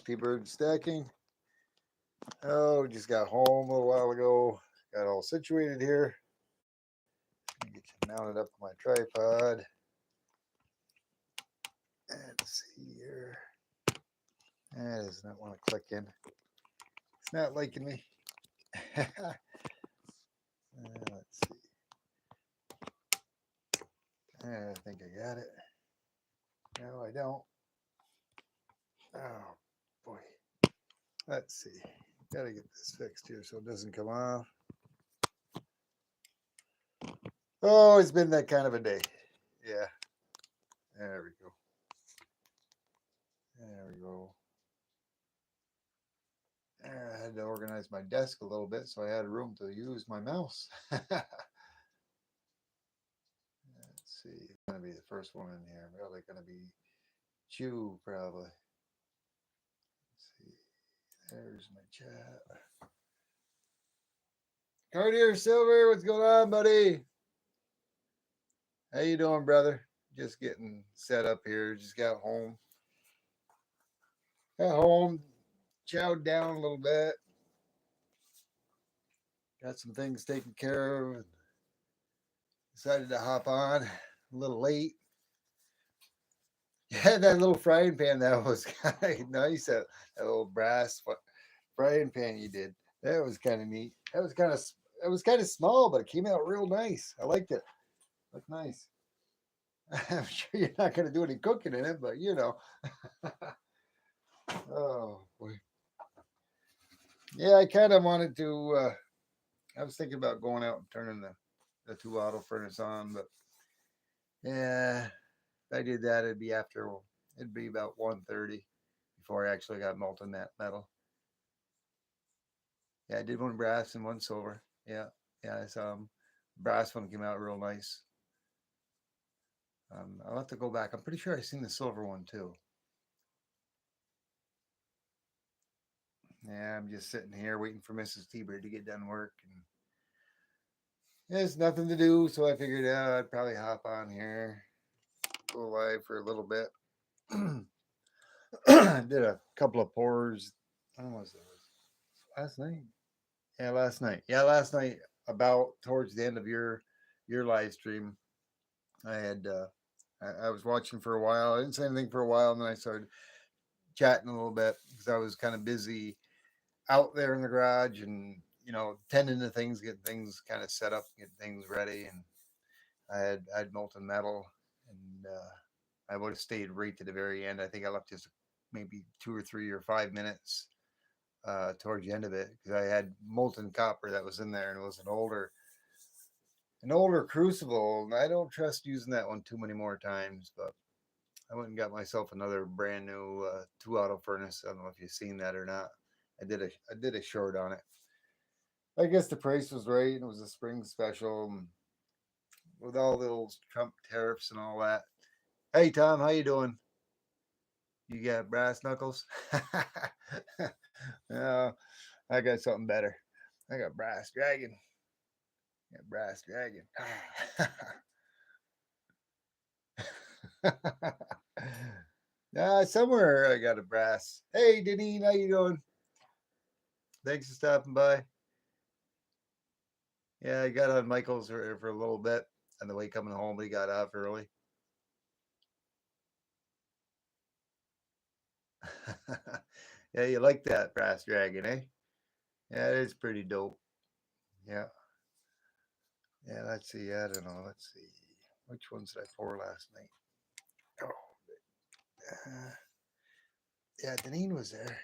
T-Bird Stacking. Oh, just got home a little while ago. Got all situated here. Get you mounted up on my tripod. Let's see here. That does not want to click in. It's not liking me. Let's see. I think I got it. No, I don't. Oh, boy. Let's see. Got to get this fixed here so it doesn't come off. Oh, it's been that kind of a day. Yeah. There we go. There we go. I had to organize my desk a little bit so I had room to use my mouse. Let's see. It's going to be the first one in here. Probably going to be Chew, probably. Let's see. There's my chat. Cartier Silver, what's going on, buddy? How you doing, brother? Just getting set up here. Just got home. Got home, chowed down a little bit. Got some things taken care of. Decided to hop on a little late. Yeah, that little frying pan that was kind of nice. That little brass frying pan you did. That was kind of neat. It was kind of small, but it came out real nice. I liked it. Looked nice. I'm sure you're not going to do any cooking in it, but you know. Oh boy. Yeah, I kind of wanted to. I was thinking about going out and turning the two auto furnace on, but yeah, if I did that, it'd be about 1:30 before I actually got molten that metal. Yeah, I did one brass and one silver. Yeah, yeah, I saw brass one came out real nice. I'll have to go back. I'm pretty sure I seen the silver one too. Yeah, I'm just sitting here waiting for Mrs. T-Bird to get done work, and there's nothing to do, so I figured I'd probably hop on here, go live for a little bit. Did a couple of pours. When was it? Last night. Yeah, last night. Yeah, last night. About towards the end of your live stream, I had I was watching for a while. I didn't say anything for a while, and then I started chatting a little bit because I was kind of busy out there in the garage and tending to things, getting things kind of set up, getting things ready, and I had molten metal, and I would have stayed right to the very end. I think I left just maybe 2 or 3 or 5 minutes towards the end of it because I had molten copper that was in there, and it was an older crucible, and I don't trust using that one too many more times. But I went and got myself another brand new two auto furnace. I don't know if you've seen that or not. I did a short on it. I guess the price was right, and it was a spring special, and with all those Trump tariffs and all that. Hey Tom, how you doing? You got brass knuckles? No, I got something better. I got brass dragon. Yeah, brass dragon. Somewhere I got a brass. Hey Deneen, how you doing? Thanks for stopping by. Yeah, I got on Michael's for a little bit on the way coming home. We got off early. Yeah, you like that brass dragon, eh? Yeah, it is pretty dope. Yeah. Yeah, let's see. I don't know. Let's see. Which ones did I pour last night? Oh, uh, yeah, Deneen was there.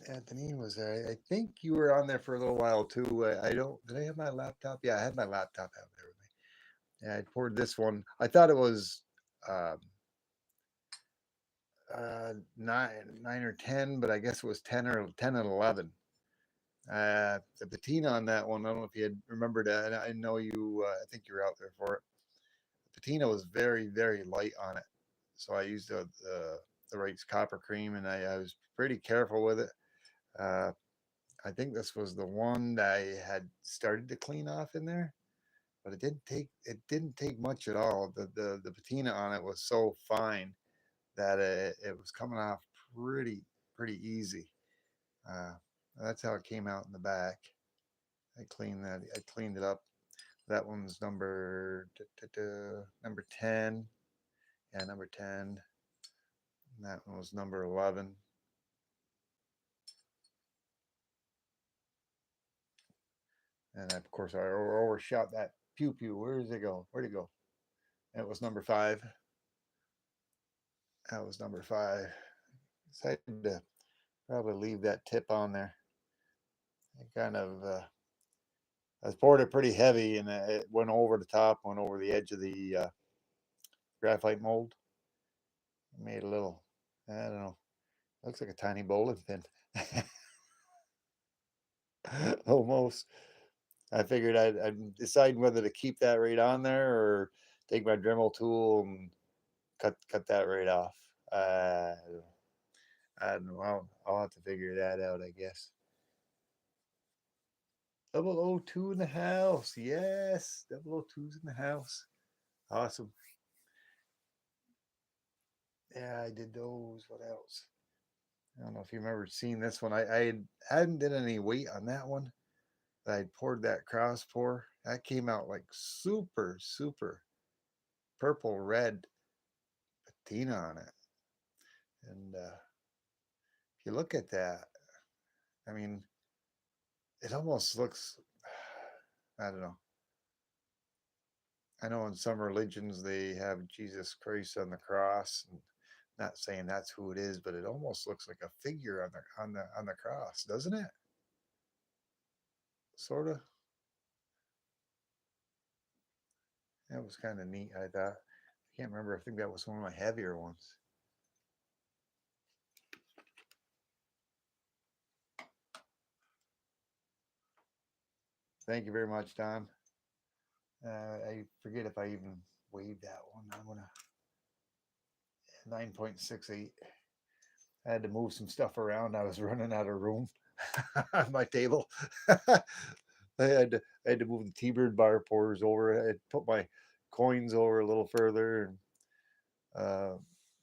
Yeah, Deneen was there. I think you were on there for a little while too. I don't. Did I have my laptop? Yeah, I had my laptop out there with me. Yeah, I poured this one. I thought it was um, 9 or 10, but I guess it was 10 and 11. The patina on that one. I don't know if you had remembered that. I know you. I think you were out there for it. The patina was very, very light on it, so I used the right copper cream, and I was pretty careful with it. Uh, I think this was the one that I had started to clean off in there, but it didn't take much at all. The patina on it was so fine that it was coming off pretty easy. Uh, that's how it came out in the back. I cleaned that. I cleaned it up. That one's number 10. Yeah, number 10. And that one was number 11. And of course, I overshot that pew pew. Where does it go? Where'd it go? And it was number 5. That was number 5. Decided to probably leave that tip on there. I kind of, I poured it pretty heavy, and it went over the top, went over the edge of the graphite mold. Made a little, I don't know, looks like a tiny bowling pin. Almost. I figured I'd decide whether to keep that right on there or take my Dremel tool and cut that right off. I don't know. I'll have to figure that out, I guess. 002 in the house. Yes, 002's in the house. Awesome. Yeah, I did those. What else? I don't know if you remember seeing this one. I hadn't did any weight on that one. I poured that cross pour. That came out like super purple red patina on it. And if you look at that, I mean, it almost looks, I don't know. I know in some religions they have Jesus Christ on the cross, and not saying that's who it is, but it almost looks like a figure on the cross, doesn't it? Sort of. That was kind of neat. I thought. I can't remember. I think that was one of my heavier ones. Thank you very much, Don. I forget if I even weighed that one. I'm gonna 9.68. I had to move some stuff around. I was running out of room on my table. I had to move the T-bird bar pours over. I had put my coins over a little further, and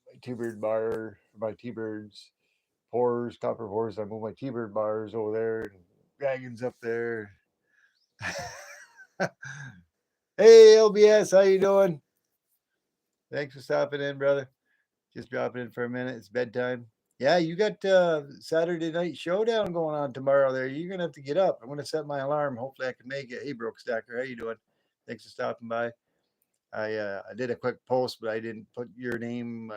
my T-bird bar, my T-birds pours, copper pours. I moved my T-bird bars over there, and dragons up there. Hey LBS, how you doing? Thanks for stopping in, brother. Just dropping in for a minute. It's bedtime. Yeah, you got Saturday Night Showdown going on tomorrow. There, you're gonna have to get up. I'm gonna set my alarm. Hopefully, I can make it. Hey, Brooke Stacker, how you doing? Thanks for stopping by. I did a quick post, but I didn't put your name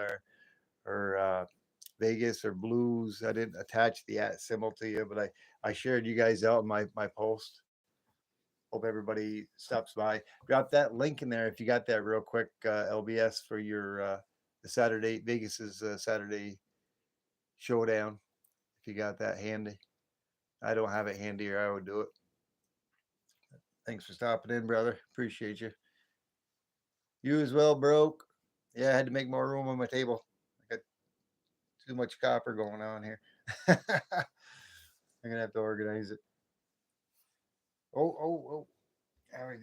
or Vegas or Blues. I didn't attach the at symbol to you, but I shared you guys out in my post. Hope everybody stops by. Drop that link in there if you got that real quick, LBS, for your the Saturday Vegas's Saturday Showdown. If you got that handy, I don't have it handy, or I would do it. Thanks for stopping in, brother. Appreciate you. You as well, broke. Yeah, I had to make more room on my table. I got too much copper going on here. I'm gonna have to organize it. Oh.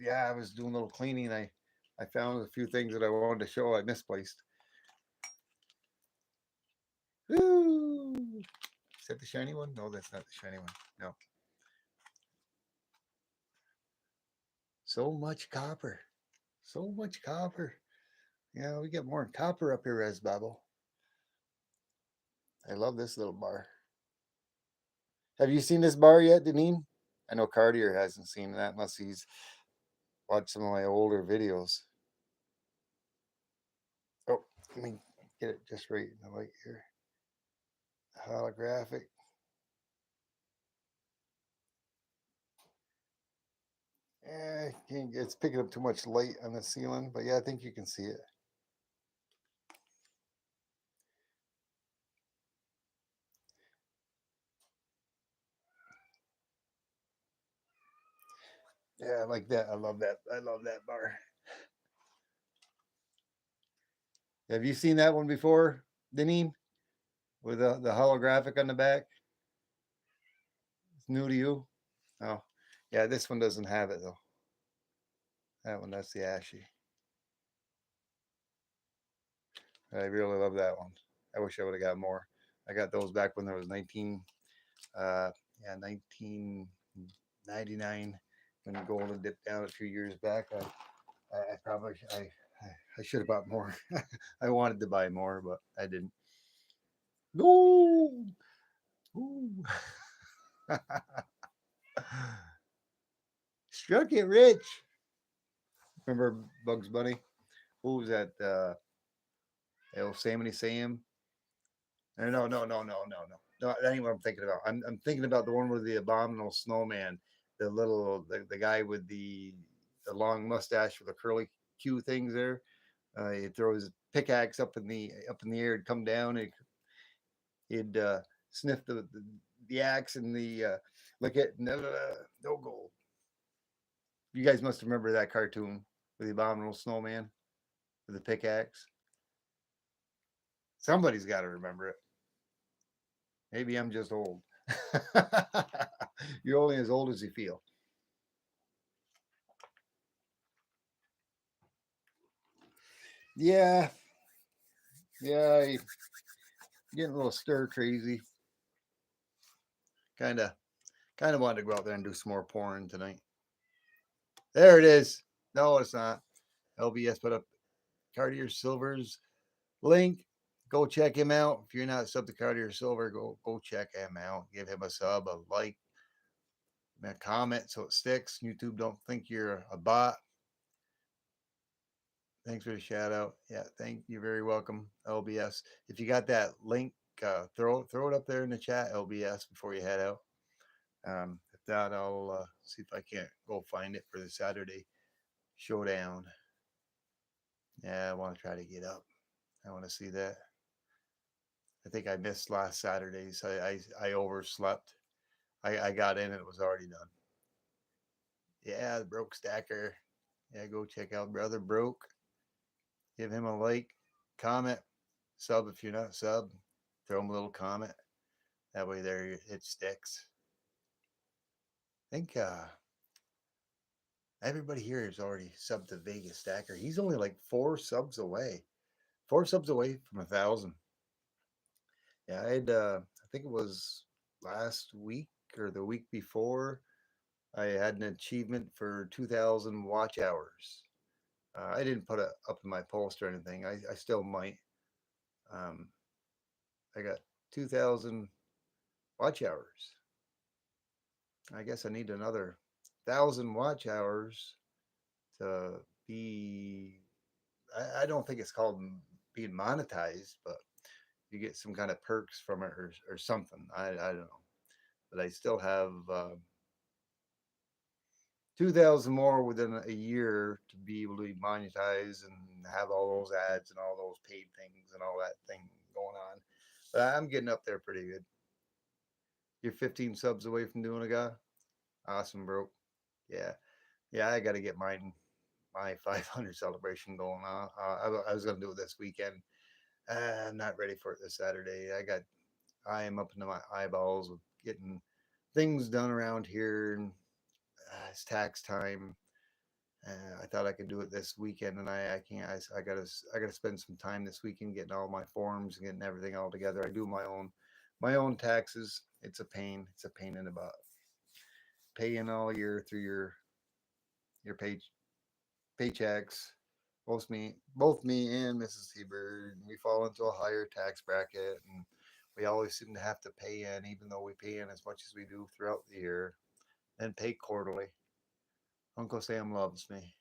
Yeah, I was doing a little cleaning. I found a few things that I wanted to show I misplaced. Woo! Is that the shiny one? No, that's not the shiny one. No. So much copper. So much copper. Yeah, we get more copper up here, Res Babel. I love this little bar. Have you seen this bar yet, Deneen? I know Cartier hasn't seen that unless he's watched some of my older videos. Oh, let me get it just right in the light here. Holographic. It's picking up too much light on the ceiling, but yeah, I think you can see it. Yeah, I like that. I love that. I love that bar. Have you seen that one before, Deneen? With the holographic on the back? It's new to you? Oh, yeah, this one doesn't have it though. That one, that's the Ashy. I really love that one. I wish I would have got more. I got those back when there was 1999 when gold had dipped down a few years back. I probably I should have bought more. I wanted to buy more, but I didn't. No. Ooh. Struck it rich. Remember Bugs Bunny? Who was that? Yosemite Sam? No, that ain't what I'm thinking about. I'm thinking about the one with the abominable snowman, the guy with the long mustache with the curly Q things there. He'd throw his pickaxe up in the air, and come down, and he'd sniff the axe and the look at no gold. You guys must remember that cartoon with the abominable snowman with the pickaxe. Somebody's got to remember it. Maybe I'm just old. You're only as old as you feel. Yeah, yeah, I getting a little stir crazy. Kind of, kind of wanted to go out there and do some more pouring tonight. There it is. No, it's not. LBS put up Cartier Silver's link. Go check him out. If you're not sub to Cartier Silver, go check him out. Give him a sub, a like, a comment so it sticks. YouTube don't think you're a bot. Thanks for the shout out. Yeah, thank you. Very welcome, LBS. If you got that link, throw it up there in the chat, LBS, before you head out. If not, I'll see if I can't go find it for the Saturday showdown. Yeah, I want to try to get up. I want to see that. I think I missed last Saturday's. I overslept. I got in and it was already done. Yeah, the Broke Stacker. Yeah, go check out Brother Broke. Give him a like, comment, sub if you're not sub. Throw him a little comment. That way there it sticks. I think everybody here is already subbed to Vegas Stacker. He's only like 4 subs away. 4 subs away from 1,000. Yeah, I think it was last week or the week before. I had an achievement for 2,000 watch hours. I didn't put it up in my post or anything. I still might. Um, I got 2,000 watch hours. I guess I need another 1,000 watch hours to be. I don't think it's called being monetized, but you get some kind of perks from it or something. I don't know. But I still have 2,000 more within a year to be able to be monetized and have all those ads and all those paid things and all that thing going on. But I'm getting up there pretty good. You're 15 subs away from doing a guy. Awesome, bro. Yeah, yeah. I got to get my 500 celebration going on. I was gonna do it this weekend. I'm not ready for it this Saturday. I am up into my eyeballs with getting things done around here, and it's tax time. I thought I could do it this weekend, and I can't. I gotta spend some time this weekend getting all my forms and getting everything all together. I do my own taxes. It's a pain. It's a pain in the butt. Paying all year through your paychecks. Both me and Mrs. Seabird, we fall into a higher tax bracket, and we always seem to have to pay in, even though we pay in as much as we do throughout the year, and pay quarterly. Uncle Sam loves me.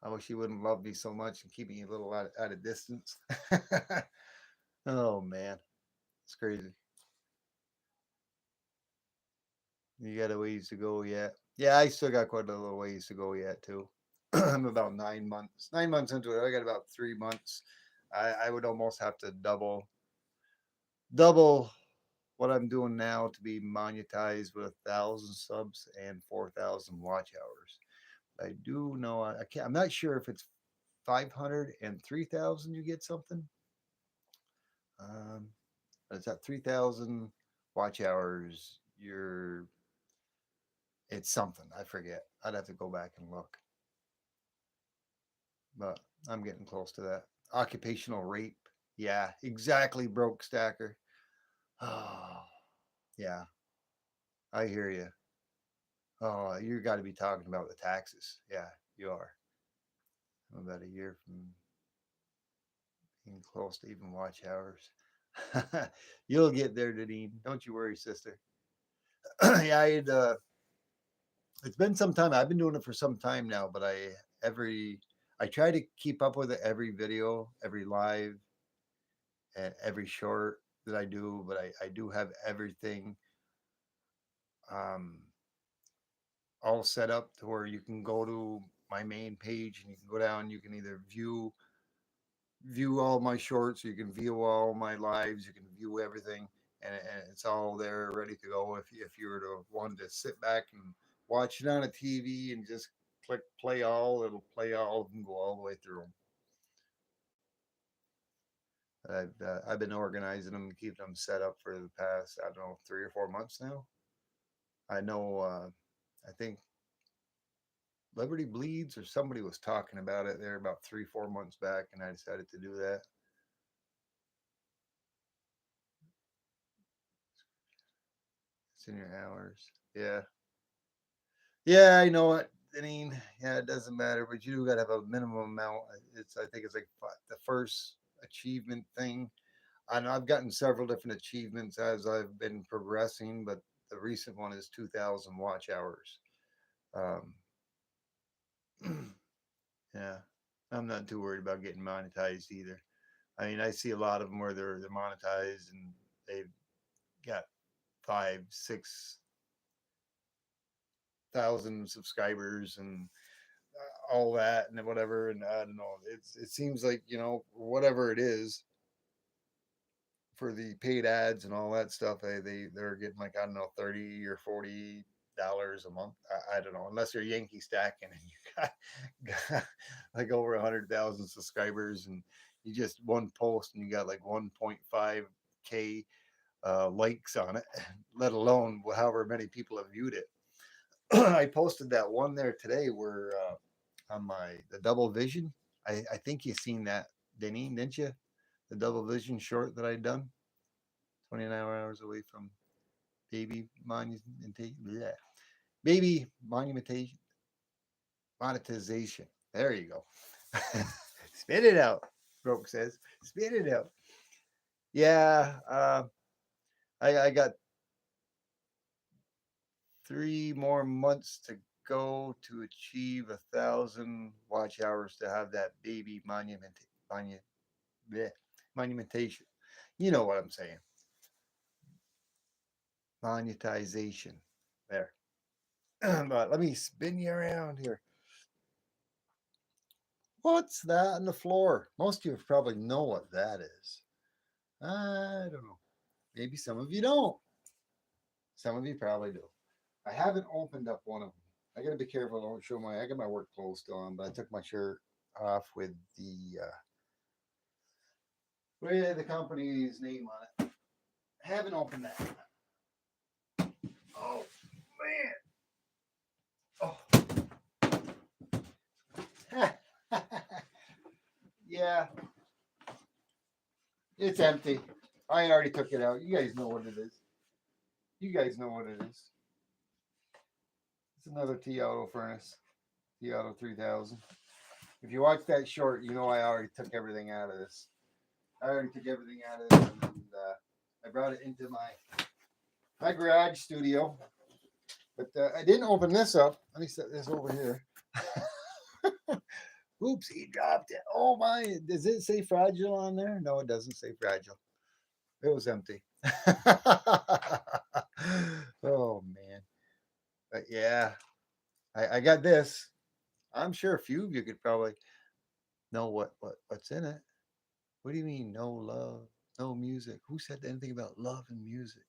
I wish he wouldn't love me so much and keep me a little out of distance. Oh man, it's crazy. You got a ways to go yet. Yeah, I still got quite a little ways to go yet too. I'm about 9 months. 9 months into it. I got about 3 months. I would almost have to double what I'm doing now to be monetized with 1,000 subs and 4,000 watch hours. I do know I can't. I'm not sure if it's 500 and 3,000 you get something. Um, but it's at 3,000 watch hours. It's something. I forget. I'd have to go back and look. But I'm getting close to that. Occupational rape. Yeah, exactly, broke stacker. Oh, yeah, I hear you. Oh, you got to be talking about the taxes. Yeah, you are. I'm about a year from being close to even watch hours. You'll get there, Deneen. Don't you worry, sister. Yeah, it's been some time. I've been doing it for some time now, but every I try to keep up with it every video, every live, and every short that I do. But I do have everything um, all set up to where you can go to my main page and you can go down. You can either view all my shorts, you can view all my lives, you can view everything, and it's all there ready to go. If you were to want to sit back and watch it on a TV and just click play all, it'll play all of them, go all the way through them. I've been organizing them and keeping them set up for the past, I don't know, 3 or 4 months now. I know. I think Liberty Bleeds or somebody was talking about it there about 3 4 months back, and I decided to do that. It's in your hours. Yeah. Yeah, I know it. I mean, yeah, it doesn't matter, but you do got to have a minimum amount. It's I think it's like the first achievement thing. I know I've gotten several different achievements as I've been progressing, but the recent one is 2,000 watch hours. Um, yeah, I'm not too worried about getting monetized either. I mean, I see a lot of them where they're monetized and they've got 5 6 thousand subscribers and all that and whatever. And I don't know. It seems like whatever it is for the paid ads and all that stuff, they're getting like I don't know $30 or $40 a month. I don't know unless you're Yankee stacking and got like over 100,000 subscribers and you just one post and you got like 1.5K likes on it, let alone however many people have viewed it. I posted that one there today where on my the double vision. I think you seen that, Denny, didn't you? The double vision short that I done. 29 hours away from baby monumentation. Yeah. Baby monumentation monetization. There you go. Spit it out. Broke says. Spit it out. Yeah. I got 3 more months to go to achieve 1,000 watch hours to have that baby monument bleh, monumentation. You know what I'm saying. Monetization. There. But let me spin you around here. What's that on the floor? Most of you probably know what that is. I don't know. Maybe some of you don't. Some of you probably do. I haven't opened up one of them. I gotta be careful. I don't show my. I got my work clothes still on, but I took my shirt off with the company's name on it. I haven't opened that. Oh man. Oh. Yeah, it's empty. I already took it out. You guys know what it is. You guys know what it is. It's another T Auto furnace. T Auto 3000. If you watch that short, you know I already took everything out of this. I already took everything out of this, and I brought it into my garage studio. But I didn't open this up. Let me set this over here. Oops, he dropped it. Oh my! Does it say fragile on there? No, it doesn't say fragile. It was empty. Oh man! But yeah, I got this. I'm sure a few of you could probably know what's in it. What do you mean, no love, no music? Who said anything about love and music?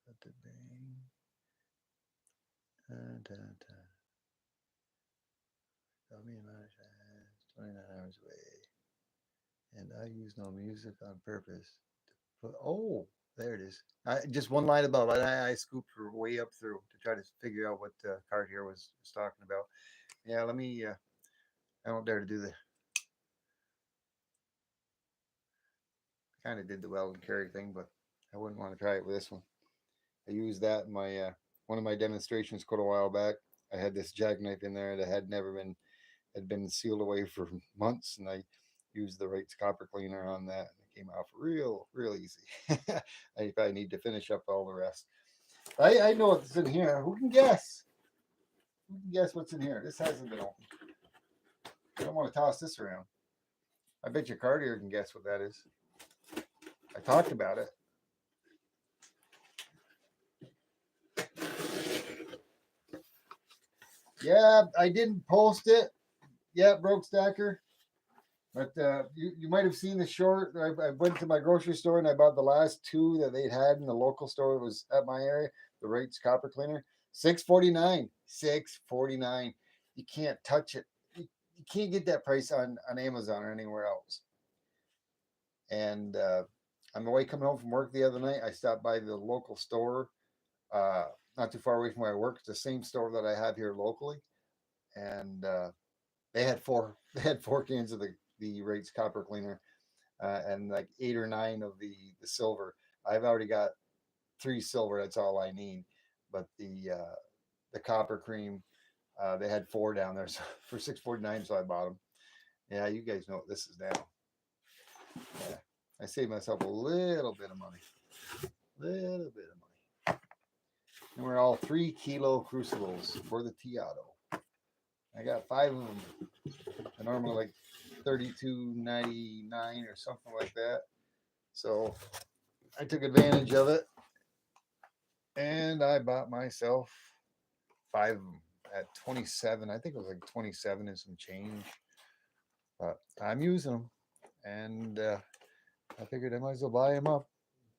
Dun, dun, dun. Tell me about it. 29 hours away. And I use no music on purpose. Oh, there it is. Just one line above. I scooped her way up through to try to figure out what card here was talking about. Yeah, let me. I don't dare to do the. kind of did the well and carry thing, but I wouldn't want to try it with this one. I used that in my one of my demonstrations quite a while back. I had this jackknife in there that had been sealed away for months, and I used the Wright's copper cleaner on that, and it came off real easy. I probably need to finish up all the rest. I know what's in here. Who can guess? Who can guess what's in here? This hasn't been opened. I don't want to toss this around. I bet your Cartier can guess what that is. I talked about it. Yeah, I didn't post it. Yeah, Broke Stacker. But you might have seen the short. I went to my grocery store and I bought the last two that they'd had in the local store that was at my area. The Wright's copper cleaner, $6.49. $6.49. You can't touch it. You can't get that price on Amazon or anywhere else. And on the way coming home from work the other night, I stopped by the local store, not too far away from where I work. It's the same store that I have here locally, and they had four cans of the Wright's copper cleaner, and like 8 or 9 of the silver. I've already got 3 silver. That's all I need. But the copper cream, they had 4 down there, so for $6.49, so I bought them. Yeah, you guys know what this is now. Yeah, I saved myself a little bit of money. Little bit of money. And we're all 3 kilo crucibles for the T-Auto. I got 5 of them. I normally like $32.99 or something like that. So I took advantage of it, and I bought myself 5 of them at 27. I think it was like 27 and some change. But I'm using them, and I figured I might as well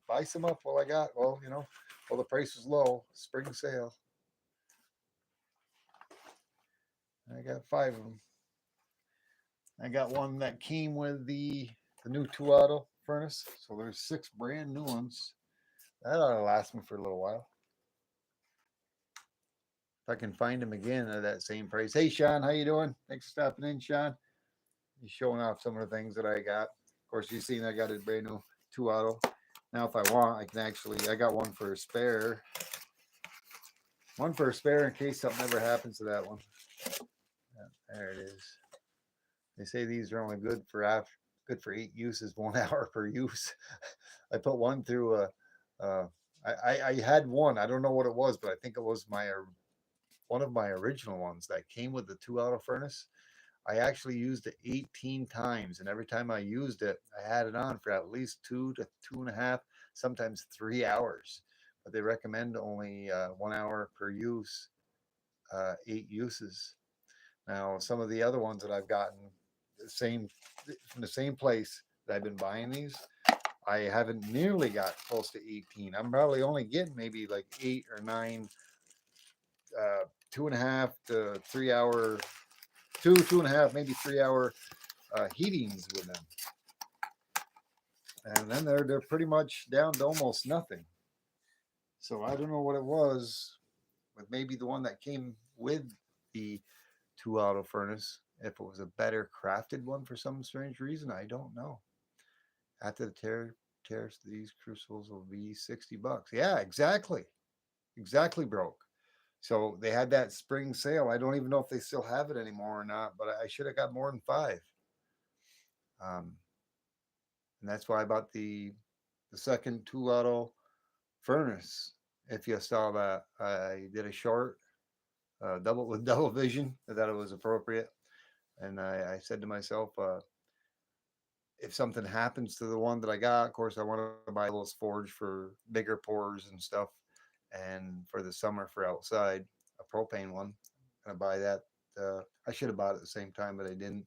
buy some up while I got. Well, the price was low, spring sale. I got 5 of them. I got one that came with the new Tuato furnace, so there's 6 brand new ones. That ought to last me for a little while. If I can find them again at that same price. Hey, Sean, how you doing? Thanks for stopping in, Sean. He's showing off some of the things that I got. Of course, you've seen I got a brand new Tuato. Now, if I want, I got one for a spare. One for a spare in case something ever happens to that one. Yeah, there it is. They say these are only good for 8 uses, 1 hour per use. I put one through I had one. I don't know what it was, but I think it was one of my original ones that came with the Tuato furnace. I actually used it 18 times, and every time I used it, I had it on for at least 2 to 2.5, sometimes 3 hours. But they recommend only 1 hour per use, 8 uses. Now, some of the other ones that I've gotten from the same place that I've been buying these, I haven't nearly got close to 18. I'm probably only getting maybe like 8 or 9, 2.5 to 3 hour, 2.5, maybe 3 hour heatings with them. And then they're pretty much down to almost nothing. So I don't know what it was, but maybe the one that came with the Tuato furnace, if it was a better crafted one for some strange reason, I don't know. After the tariffs, these crucibles will be $60. Yeah, exactly. Broke. So they had that spring sale. I don't even know if they still have it anymore or not, but I should have got more than 5. And that's why I bought the second Tuato furnace. If you saw that, I did a short double vision. I thought it was appropriate, and I said to myself, if something happens to the one that I got, of course, I want to buy those forge for bigger pours and stuff, and for the summer for outside, a propane one. I'm gonna buy that. I should have bought it at the same time, but I didn't.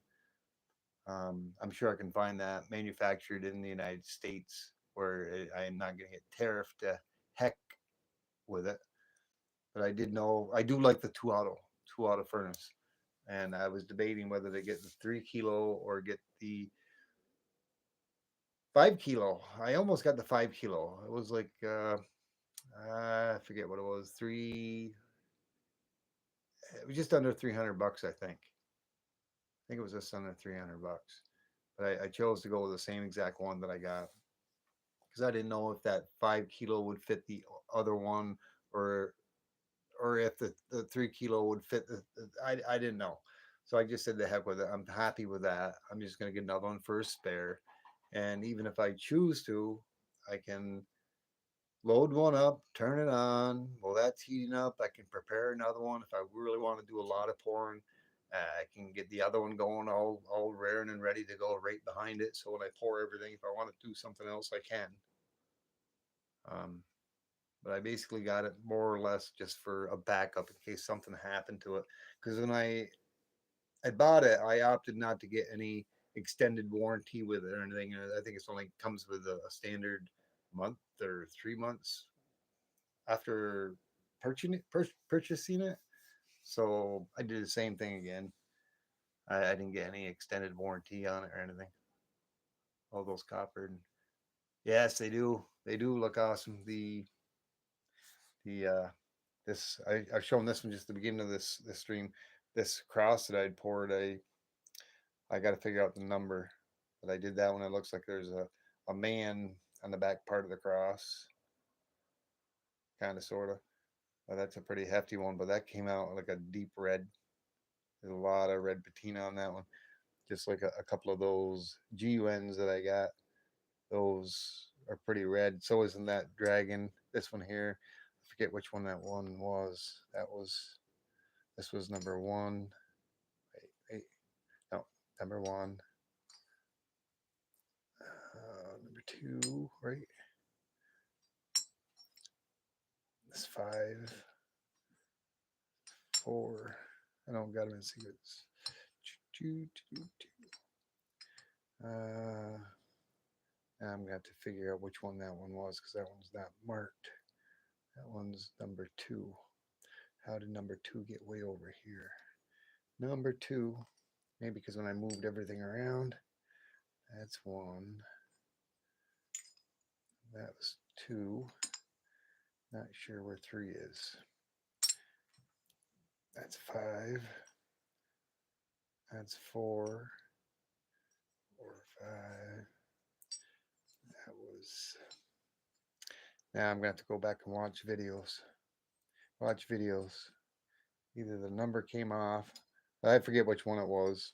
I'm sure I can find that manufactured in the United States where I am not going to get tariffed to heck with it. But I did know I do like the Tuato furnace, and I was debating whether to get the 3 kilo or get the 5 kilo. I almost got the 5 kilo. It was like I forget what it was. It was just under $300, I think. I think it was just under $300. But I chose to go with the same exact one that I got. because I didn't know if that 5 kilo would fit the other one, or if the 3 kilo would fit I didn't know. So I just said the heck with it. I'm happy with that. I'm just gonna get another one for a spare. And even if I choose to, I can load one up, turn it on. Well, that's heating up. I can prepare another one if I really want to do a lot of pouring. I can get the other one going all raring and ready to go right behind it. So when I pour everything, if I want to do something else, I can. Um, but I basically got it more or less just for a backup in case something happened to it. Because when I bought it, I opted not to get any extended warranty with it or anything. I think it's only comes with a standard month or 3 months after purchasing it. So I did the same thing again. I didn't get any extended warranty on it or anything. All those copper. And yes, they do. They do look awesome. The this I've shown this one just the beginning of this stream. This cross that I'd poured, I got to figure out the number, but I did that one. It looks like there's a man on the back part of the cross, kind of sort of. That's a pretty hefty one, but that came out like a deep red. There's a lot of red patina on that one, just like a couple of those GUNs that I got. Those are pretty red. So isn't that dragon? This one here, I forget which one that one was. This was number one. Wait, wait, no, number one. Number two, right? This five, four. I don't got them in sequence. Uh, Now I'm gonna have to figure out which one that one was because that one's not marked. That one's number two. How did number two get way over here? Number two, maybe because when I moved everything around, that's one. That was two. Not sure where three is. That's five. That's four. Four, five. That was. Now I'm gonna have to go back and watch videos. Watch videos. Either the number came off. I forget which one it was.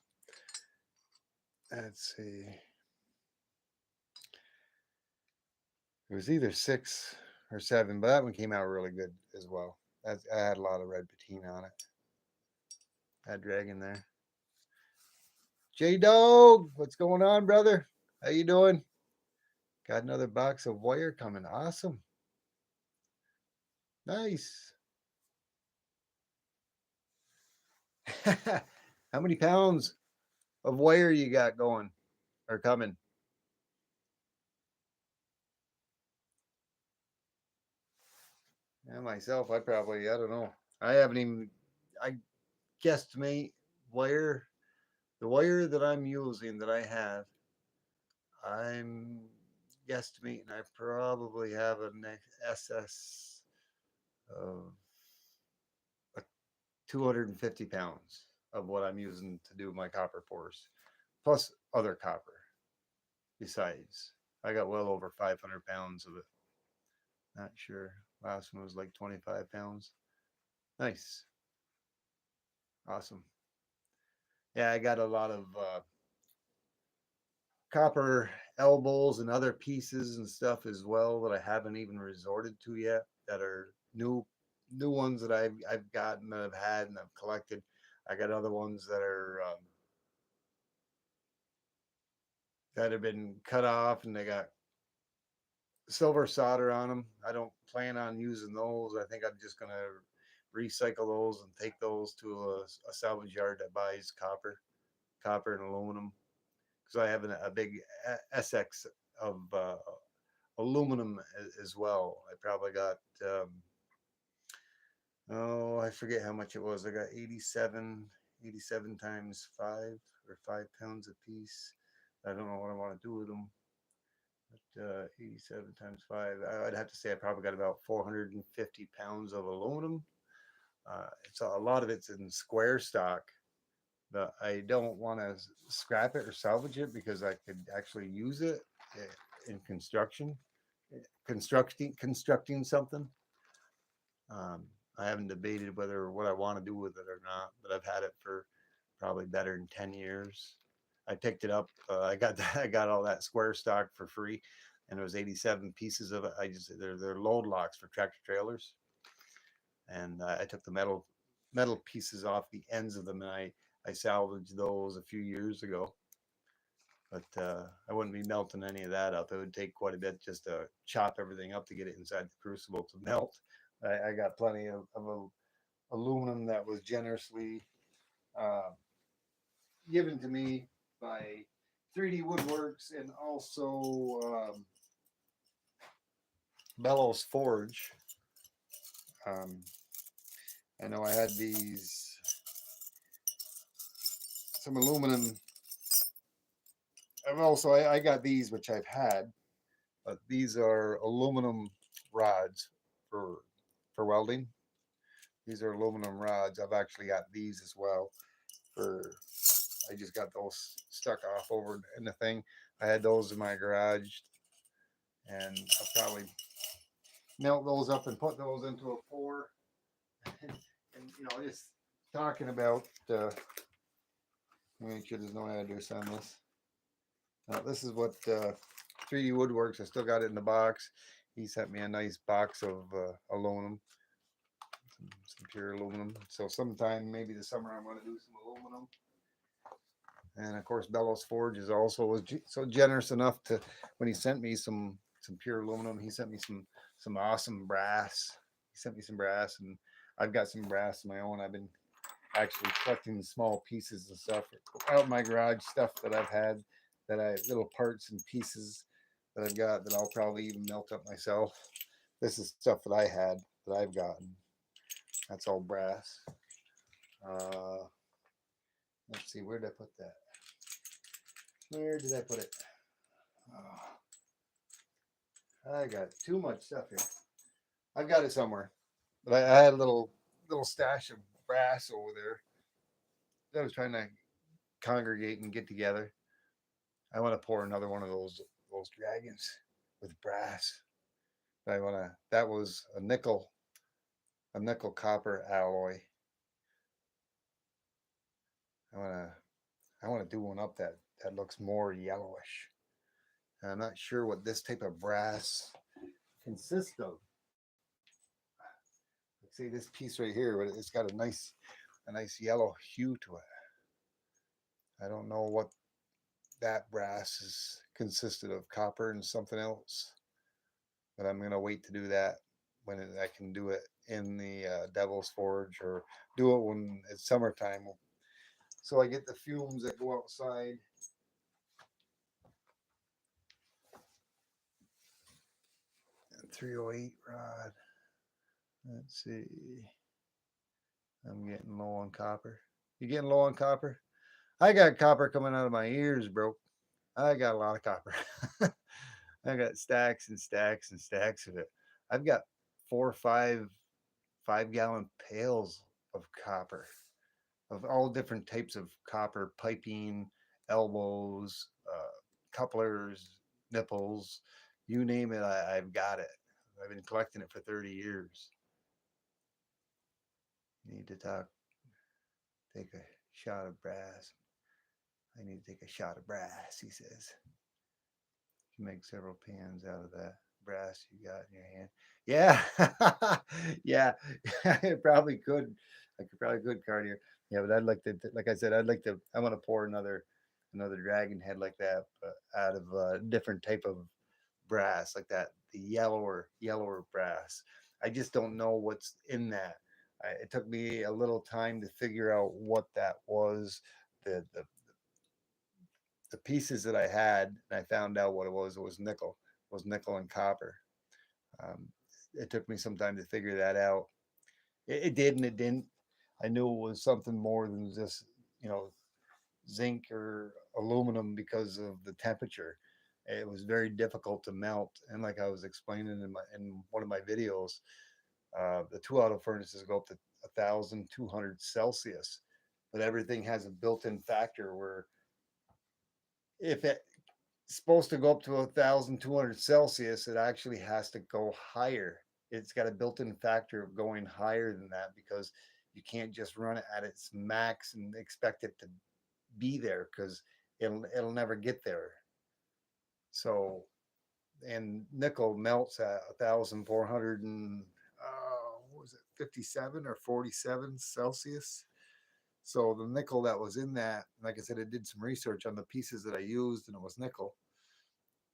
Let's see. It was either six or seven, but that one came out really good as well. I had a lot of red patina on it. That dragon there. J Dog, what's going on, brother? How you doing? Got another box of wire coming. Awesome. Nice. How many pounds of wire you got going or coming? Yeah, myself, I don't know. I haven't even, I guesstimate wire, the wire that I'm using that I have, I'm guesstimating I probably have an SS of 250 pounds of what I'm using to do my copper pours, plus other copper besides. I got well over 500 pounds of it. Not sure. Last one was like 25 pounds. Nice. Awesome. Yeah, I got a lot of copper elbows and other pieces and stuff as well that I haven't even resorted to yet that are new ones that I've gotten that I've had and I've collected. I got other ones that have been cut off and they got silver solder on them. I don't plan on using those. I think I'm just gonna recycle those and take those to a salvage yard that buys copper and aluminum because I have a big SX of aluminum as well. I probably got oh, I forget how much it was. I got 87 times 5 or 5 pounds a piece. I don't know what I want to do with them. But 87 times 5, I'd have to say I probably got about 450 pounds of aluminum. It's a lot of it's in square stock. But I don't want to scrap it or salvage it because I could actually use it in construction. constructing something. Um, I haven't debated whether what I want to do with it or not, but I've had it for probably better than 10 years. I picked it up. I got I got all that square stock for free, and there was 87 pieces of it. They're load locks for tractor trailers, and I took the metal pieces off the ends of them, and I salvaged those a few years ago. But I wouldn't be melting any of that up. It would take quite a bit just to chop everything up to get it inside the crucible to melt. I got plenty of aluminum that was generously uh, given to me by 3D Woodworks and also Bellows Forge. Um, I know I had some aluminum. I got these, which I've had, but these are aluminum rods for welding. These are aluminum rods. I've actually got these as well. For I just got those stuck off over in the thing. I had those in my garage, and I'll probably melt those up and put those into a pour. And just talking about. Make sure there's no address on this. This is what 3D Woodworks. I still got it in the box. He sent me a nice box of aluminum, some pure aluminum. So sometime maybe this summer I'm going to do some aluminum. And of course, Bellows Forge is also was so generous enough to when he sent me some pure aluminum. He sent me some awesome brass. He sent me some brass, and I've got some brass of my own. I've been actually collecting small pieces and stuff out in my garage, stuff that I've had, little parts and pieces that I've got that I'll probably even melt up myself. This is stuff that I had that I've gotten. That's all brass. Let's see, where did I put that? Where did I put it? I got too much stuff here. I've got it somewhere, but I had a little stash of brass over there that I was trying to congregate and get together. I want to pour another one of those dragons with brass. That was a nickel copper alloy. I want to do one up that looks more yellowish. And I'm not sure what this type of brass consists of. See this piece right here, but it's got a nice yellow hue to it. I don't know what that brass is consisted of, copper and something else. But I'm gonna wait to do that when I can do it in the Devil's Forge, or do it when it's summertime, so I get the fumes that go outside. And 308 rod. Let's see. I'm getting low on copper. You getting low on copper? I got copper coming out of my ears, bro. I got a lot of copper. I got stacks and stacks and stacks of it. I've got 4 or 5 gallon pails of copper, of all different types of copper piping, elbows, couplers, nipples, you name it. I've got it. I've been collecting it for 30 years. Need to take a shot of brass. I need to take a shot of brass, he says. You make several pans out of that brass you got in your hand. Yeah. Yeah. I probably could. I could cardio. Yeah, but I'd like to, like I said, I want to pour another dragon head like that, out of a different type of brass, like that, the yellower brass. I just don't know what's in that. It took me a little time to figure out what that was. The pieces that I had, and I found out what it was. It was nickel. It was nickel and copper. Um, it took me some time to figure that out. It did and it didn't. I knew it was something more than just zinc or aluminum because of the temperature. It was very difficult to melt, and like I was explaining in one of my videos, the 2 auto furnaces go up to 1,200 Celsius, but everything has a built-in factor where if supposed to go up to 1,200 Celsius. It actually has to go higher. It's got a built-in factor of going higher than that because you can't just run it at its max and expect it to be there because it'll never get there. So, and nickel melts at 1,400 and what was it, 57 or 47 Celsius. So the nickel that was in that, like I said, I did some research on the pieces that I used, and it was nickel,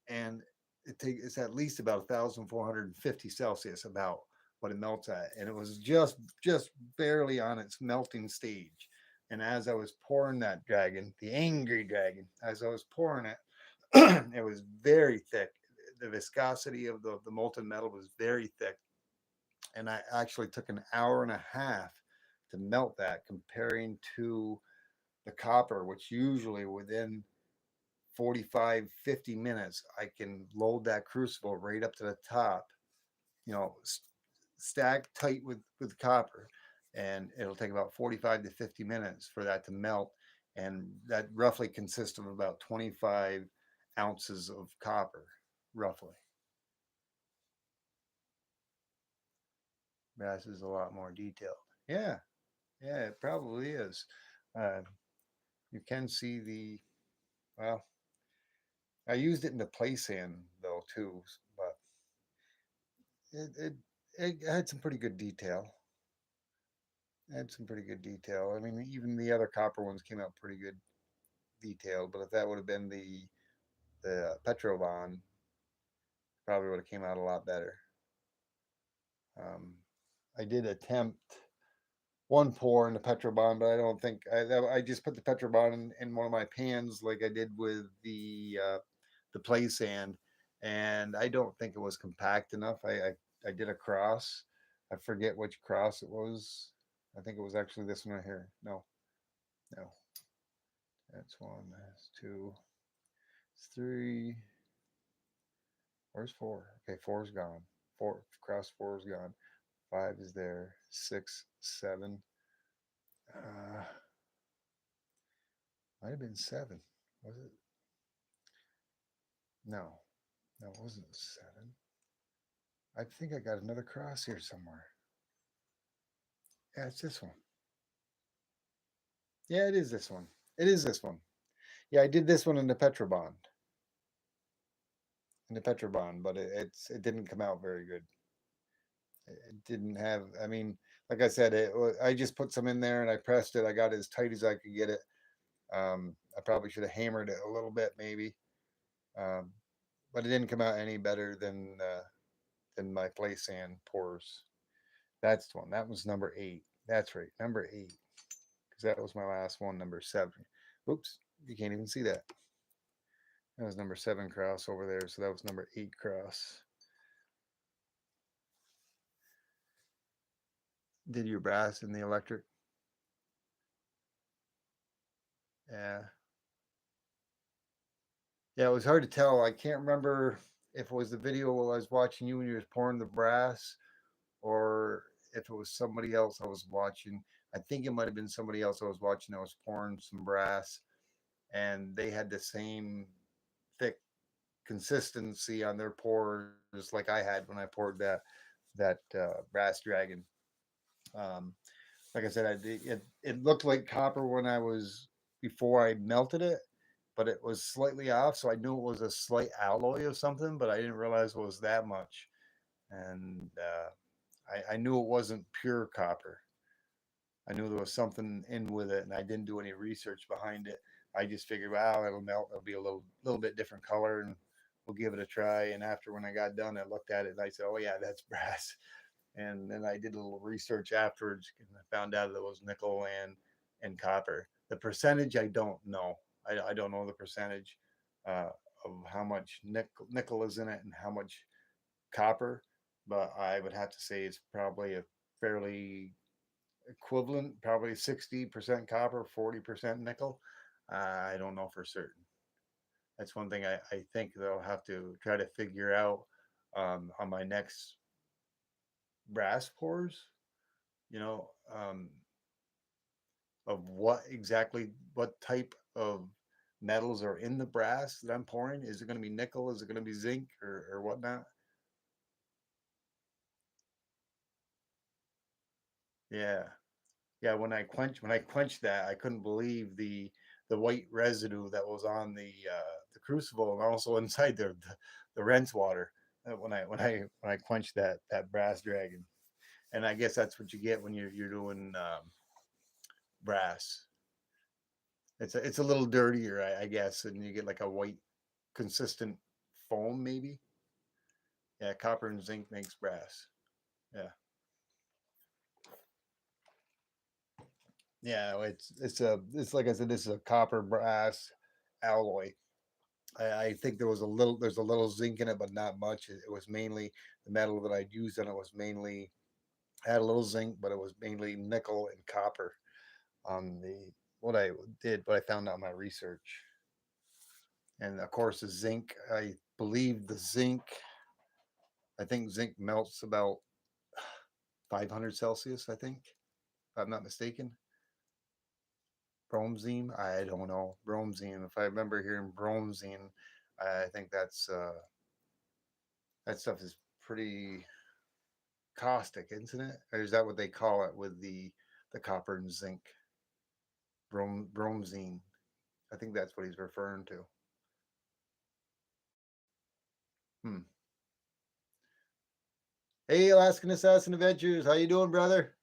and it's at least about 1,450 Celsius, about what it melts at, and it was just barely on its melting stage. And as I was pouring that dragon, the angry dragon, as I was pouring it, it was very thick. The viscosity of the molten metal was very thick, and I actually took an hour and a half to melt that, comparing to the copper, which usually within 45, 50 minutes, I can load that crucible right up to the top, you know, stacked tight with copper. And it'll take about 45 to 50 minutes for that to melt. And that roughly consists of about 25 ounces of copper, roughly. Brass is a lot more detailed. Yeah, yeah, it probably is. Uh, you can see well, I used it in the play sand though too, but it, it it had some pretty good detail. It had some pretty good detail. I mean, even the other copper ones came out pretty good detail. But if that would have been the Petrobond, probably would have came out a lot better. Um, I did attempt one pour in the Petrobond, but I don't think I just put the Petrobond in one of my pans like I did with the play sand, and I don't think it was compact enough. I did a cross. I forget which cross it was. I think it was actually this one right here. No, no, that's one. That's two. It's three. Where's four? Okay, four's gone. Cross four is gone. Five is there. Six, seven. Uh, Might have been seven. Was it? No, no, it wasn't seven. I think I got another cross here somewhere. Yeah, it's this one. Yeah, it is this one. It is this one. Yeah, I did this one in the Petrobond. In the Petrobond, but it didn't come out very good. It didn't have. I mean, like I said, I just put some in there and I pressed it. I got it as tight as I could get it. I probably should have hammered it a little bit, maybe, um, but it didn't come out any better than my play sand pours. That's the one. That was number 8. That's right, number 8, because that was my last one, number 7. Oops, you can't even see that. That was number 7 cross over there, so that was number 8 cross. Did your brass and the electric? Yeah. Yeah, it was hard to tell. I can't remember if it was the video I was watching you when you was pouring the brass, or if it was somebody else I was watching. I think it might have been somebody else I was watching that was pouring some brass, and they had the same thick consistency on their pours like I had when I poured that brass dragon. Um, like I said, it looked like copper when I was before I melted it, but it was slightly off, so I knew it was a slight alloy of something, but I didn't realize it was that much. And I knew it wasn't pure copper. I knew there was something in with it, and I didn't do any research behind it. I just figured, wow, it'll melt. It'll be a little bit different color, and we'll give it a try. And after when I got done, I looked at it and I said, oh yeah, that's brass. And then I did a little research afterwards, and I found out that it was nickel and copper. The percentage I don't know. I don't know the percentage uh, of how much nickel is in it and how much copper, but I would have to say it's probably a fairly equivalent, probably 60% copper, 40% nickel. I don't know for certain. That's one thing I think they'll have to try to figure out on my next brass pours, you know, of what exactly, what type of metals are in the brass that I'm pouring? Is it going to be nickel? Is it going to be zinc or whatnot? Yeah. Yeah, when I quenched that, I couldn't believe the white residue that was on the crucible and also inside the rinse water when I quenched that brass dragon. And I guess that's what you get when you're doing brass. It's a little dirtier, I guess, and you get like a white consistent foam maybe. Yeah, copper and zinc makes brass. Yeah. Yeah, it's like I said, this is a copper brass alloy. I think there's a little zinc in it, but not much. It was mainly the metal that I'd used and it was mainly had a little zinc, but it was mainly nickel and copper on the what I did, what I found out in my research. And of course the zinc, I believe the zinc, I think zinc melts about 500 Celsius, I think, if I'm not mistaken. Bromazine, I don't know. Bromazine, if I remember hearing bromazine, I think that stuff is pretty caustic, isn't it? Or is that what they call it with the copper and zinc? Bromazine. I think that's what he's referring to. Hmm. Hey, Alaskan Assassin Adventures, how you doing, brother?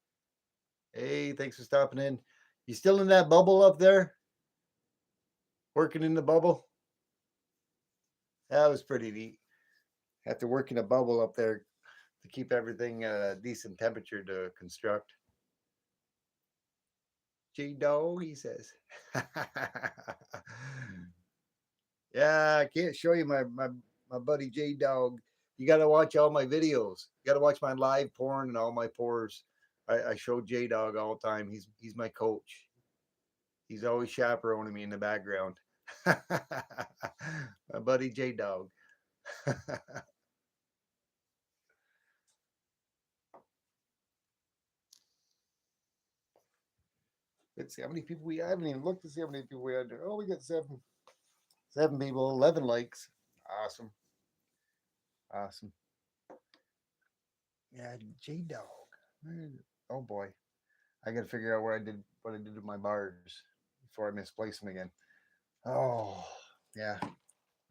Hey, thanks for stopping in. You still in that bubble up there? Working in the bubble? That was pretty neat. Have to work in a bubble up there to keep everything at a decent temperature to construct. J Dog, he says. Yeah, I can't show you my buddy J Dog. You got to watch all my videos. You got to watch my live porn and all my pours. I show J Dog all the time. He's my coach. He's always chaperoning me in the background. My buddy J Dog. Let's see how many people we. I haven't even looked to see how many people we had. Oh, we got seven people, 11 likes. Awesome, awesome. Yeah, J Dog. Oh boy, I got to figure out where I did what I did with my bars before I misplace them again. Oh, yeah.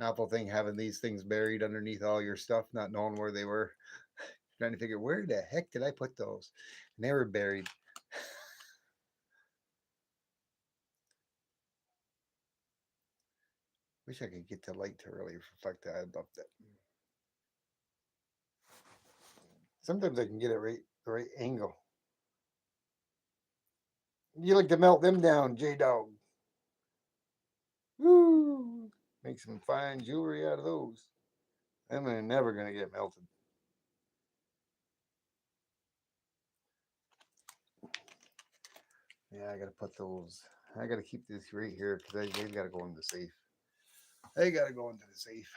Novel thing having these things buried underneath all your stuff, not knowing where they were. Trying to figure where the heck did I put those? And they were buried. Wish I could get the light to really reflect that. I'd love that. Sometimes I can get it right the right angle. You like to melt them down, J Dog. Woo! Make some fine jewelry out of those. Them are never gonna get melted. Yeah, I gotta put those. I gotta keep this right here because they gotta go in the safe. They gotta go into the safe.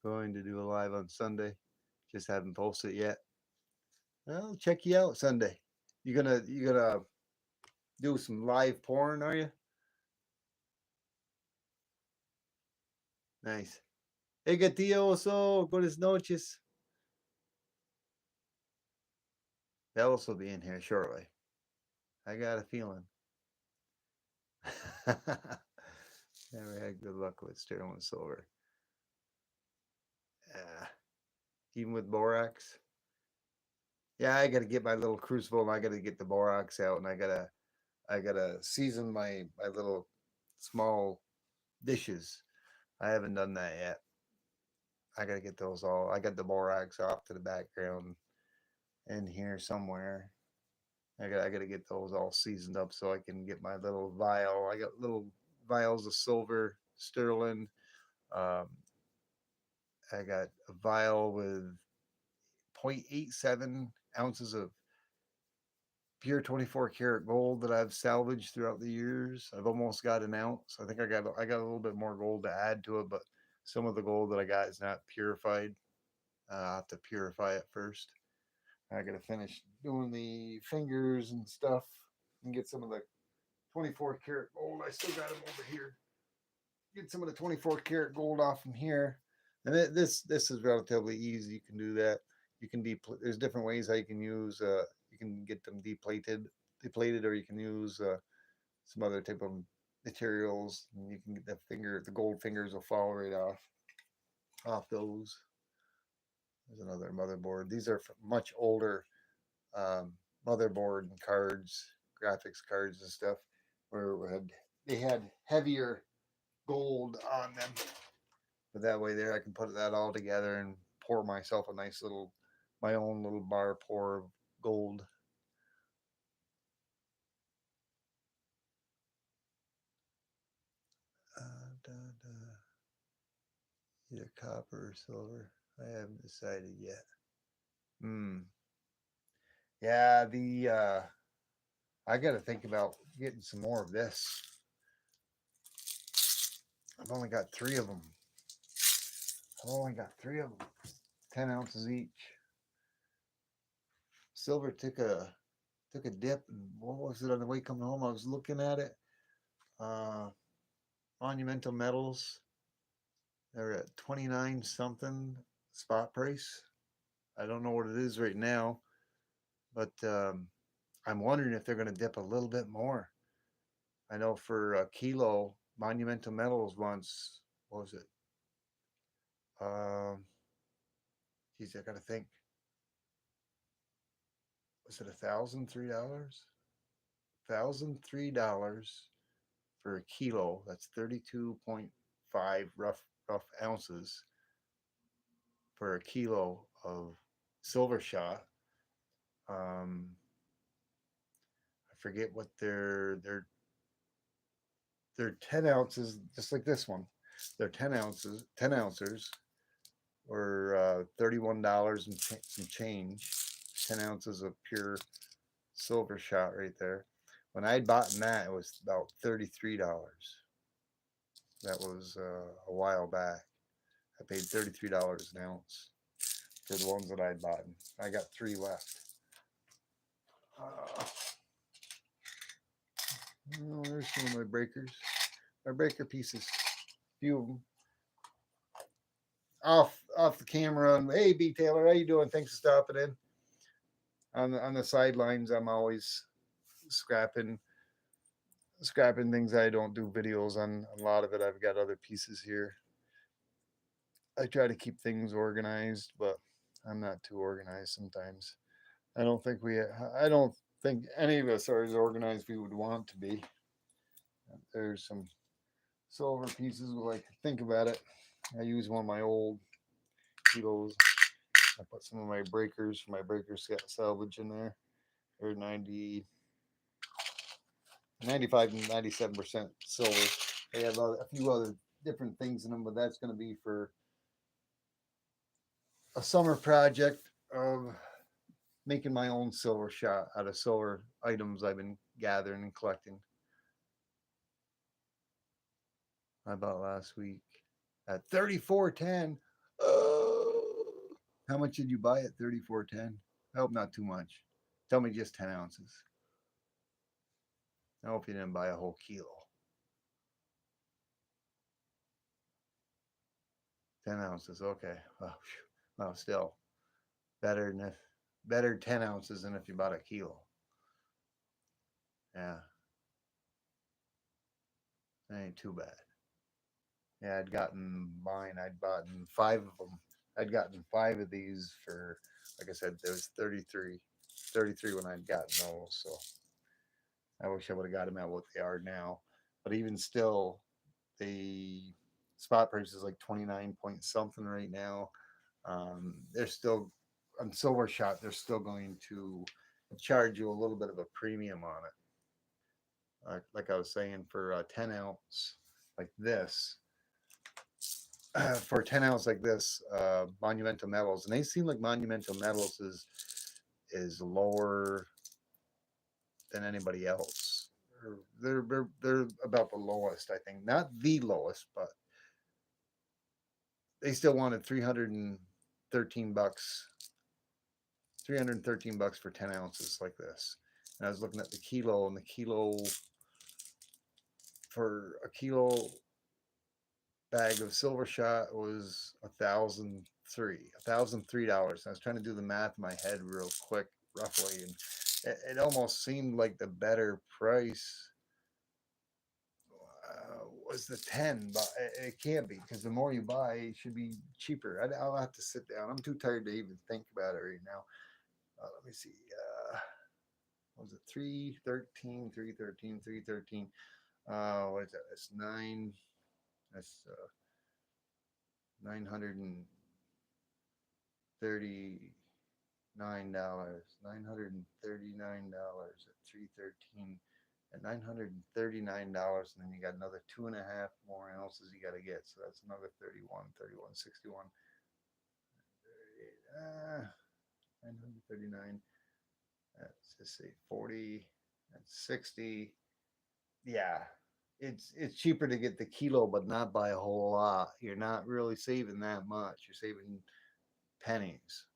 Going to do a live on Sunday. Just haven't posted it yet. I'll check you out Sunday. You gonna do some live porn, are you? Nice. Hey, tío, so buenas noches. They'll also be in here shortly. I got a feeling. Never had good luck with sterling silver. Even with borax. Yeah, I got to get my little crucible and I got to get the borax out and I gotta season my little small dishes. I haven't done that yet. I gotta get those all. I got the borax off to the background in here somewhere. I gotta get those all seasoned up so I can get my little vial. I got little vials of silver sterling. Um, I got a vial with 0.87 ounces of pure 24 karat gold that I've salvaged throughout the years. I've almost got an ounce. I think I got a little bit more gold to add to it, but some of the gold that I got is not purified. I have to purify it first. I got to finish doing the fingers and stuff and get some of the 24 karat gold. I still got them over here. Get some of the 24 karat gold off from here. And this is relatively easy. You can do that. You can there's different ways how you can use. You can get them deplated, or you can use some other type of materials. And you can get the gold fingers will fall right off those. There's another motherboard. These are much older um, motherboard and cards, graphics cards and stuff, where they had heavier gold on them. But that way, there I can put that all together and pour myself a nice my own little bar pour of gold. Da, da. Either copper or silver. I haven't decided yet. Hmm. Yeah, I got to think about getting some more of this. I've only got 3 of them. 10 ounces each. Silver took a dip, and what was it on the way coming home? I was looking at it. Monumental Metals. They're at 29 something spot price. I don't know what it is right now, but I'm wondering if they're going to dip a little bit more. I know for a kilo, Monumental Metals once, what was it? Geez, I got to think. Was it $1,003? $1,003 for a kilo. That's 32.5 rough ounces for a kilo of silver shot. I forget what they're 10 ounces, just like this one. They're 10 ounces, or $31 and some change. 10 ounces of pure silver shot right there. When I'd bought that, it was about $33. That was a while back. I paid $33 an ounce for the ones that I'd bought. I got 3 left. Oh, there's some of my breakers. My breaker pieces. A few of them. Off the camera. And, hey, B Taylor, how you doing? Thanks for stopping in. On the sidelines, I'm always scrapping things. I don't do videos on a lot of it. I've got other pieces here. I try to keep things organized, but I'm not too organized sometimes. I don't think any of us are as organized as we would want to be. There's some silver pieces. Like, think about it. I use one of my old kilos. I put some of my breakers for my breakers salvage in there. They're 95 and 97% silver. They have a few other different things in them, but that's going to be for a summer project of making my own silver shot out of silver items I've been gathering and collecting. I bought last week at 34.10. How much did you buy at 34.10? I hope not too much. Tell me just 10 ounces. I hope you didn't buy a whole kilo. 10 ounces, okay. Well, still better 10 ounces than if you bought a kilo. Yeah, that ain't too bad. Yeah, I'd gotten mine. I'd bought 5 of them. I'd gotten 5 of these for, like I said, there was 33 when I'd gotten those. So I wish I would have got them at what they are now. But even still, the spot price is like 29 point something right now. They're still on silver shot. They're still going to charge you a little bit of a premium on it. Like I was saying, for a 10 ounce like this, for 10 ounce like this, Monumental Metals, and they seem like Monumental Metals is lower than anybody else. They're about the lowest, I think. Not the lowest, but they still wanted $313. $313 for 10 ounces like this. And I was looking at the kilo, and the kilo for a kilo bag of silver shot was $1,003. I was trying to do the math in my head real quick, roughly, and it almost seemed like the better price was the 10, but it can't be because the more you buy, it should be cheaper. I'll have to sit down. I'm too tired to even think about it right now. Let me see. What was it 313, 313, 313? What is that? That's nine. That's 939 dollars. $939 at 313 at $939, and then you got another two and a half more ounces you got to get, so that's another 31, 939. Let's just say 40. That's 60. Yeah, it's cheaper to get the kilo, but not by a whole lot. You're not really saving that much. You're saving pennies.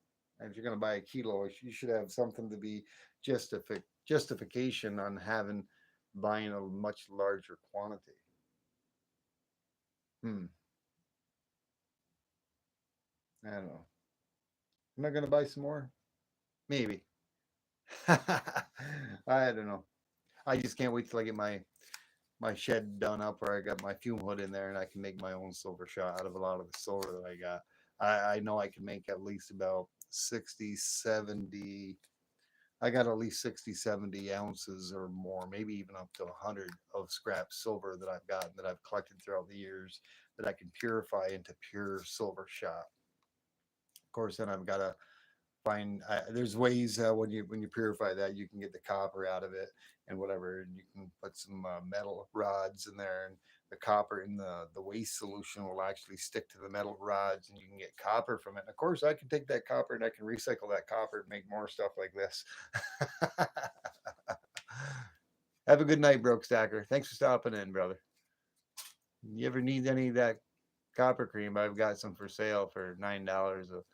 And if you're going to buy a kilo, you should have something to be justification on having buying a much larger quantity. Hmm. I don't know. Am I going to buy some more? Maybe. I don't know. I just can't wait till I get my shed done up where I got my fume hood in there and I can make my own silver shot out of a lot of the silver that I got. I know I can make at least about 60, 70. I got at least 60, 70 ounces or more, maybe even up to 100 of scrap silver that I've gotten that I've collected throughout the years that I can purify into pure silver shot. Of course, then I've got to find there's ways when you purify that you can get the copper out of it and whatever, and you can put some metal rods in there, and the copper in the waste solution will actually stick to the metal rods, and you can get copper from it. And of course, I can take that copper and I can recycle that copper and make more stuff like this. Have a good night, Broke Stacker. Thanks for stopping in, brother. You ever need any of that copper cream? I've got some for sale for $9.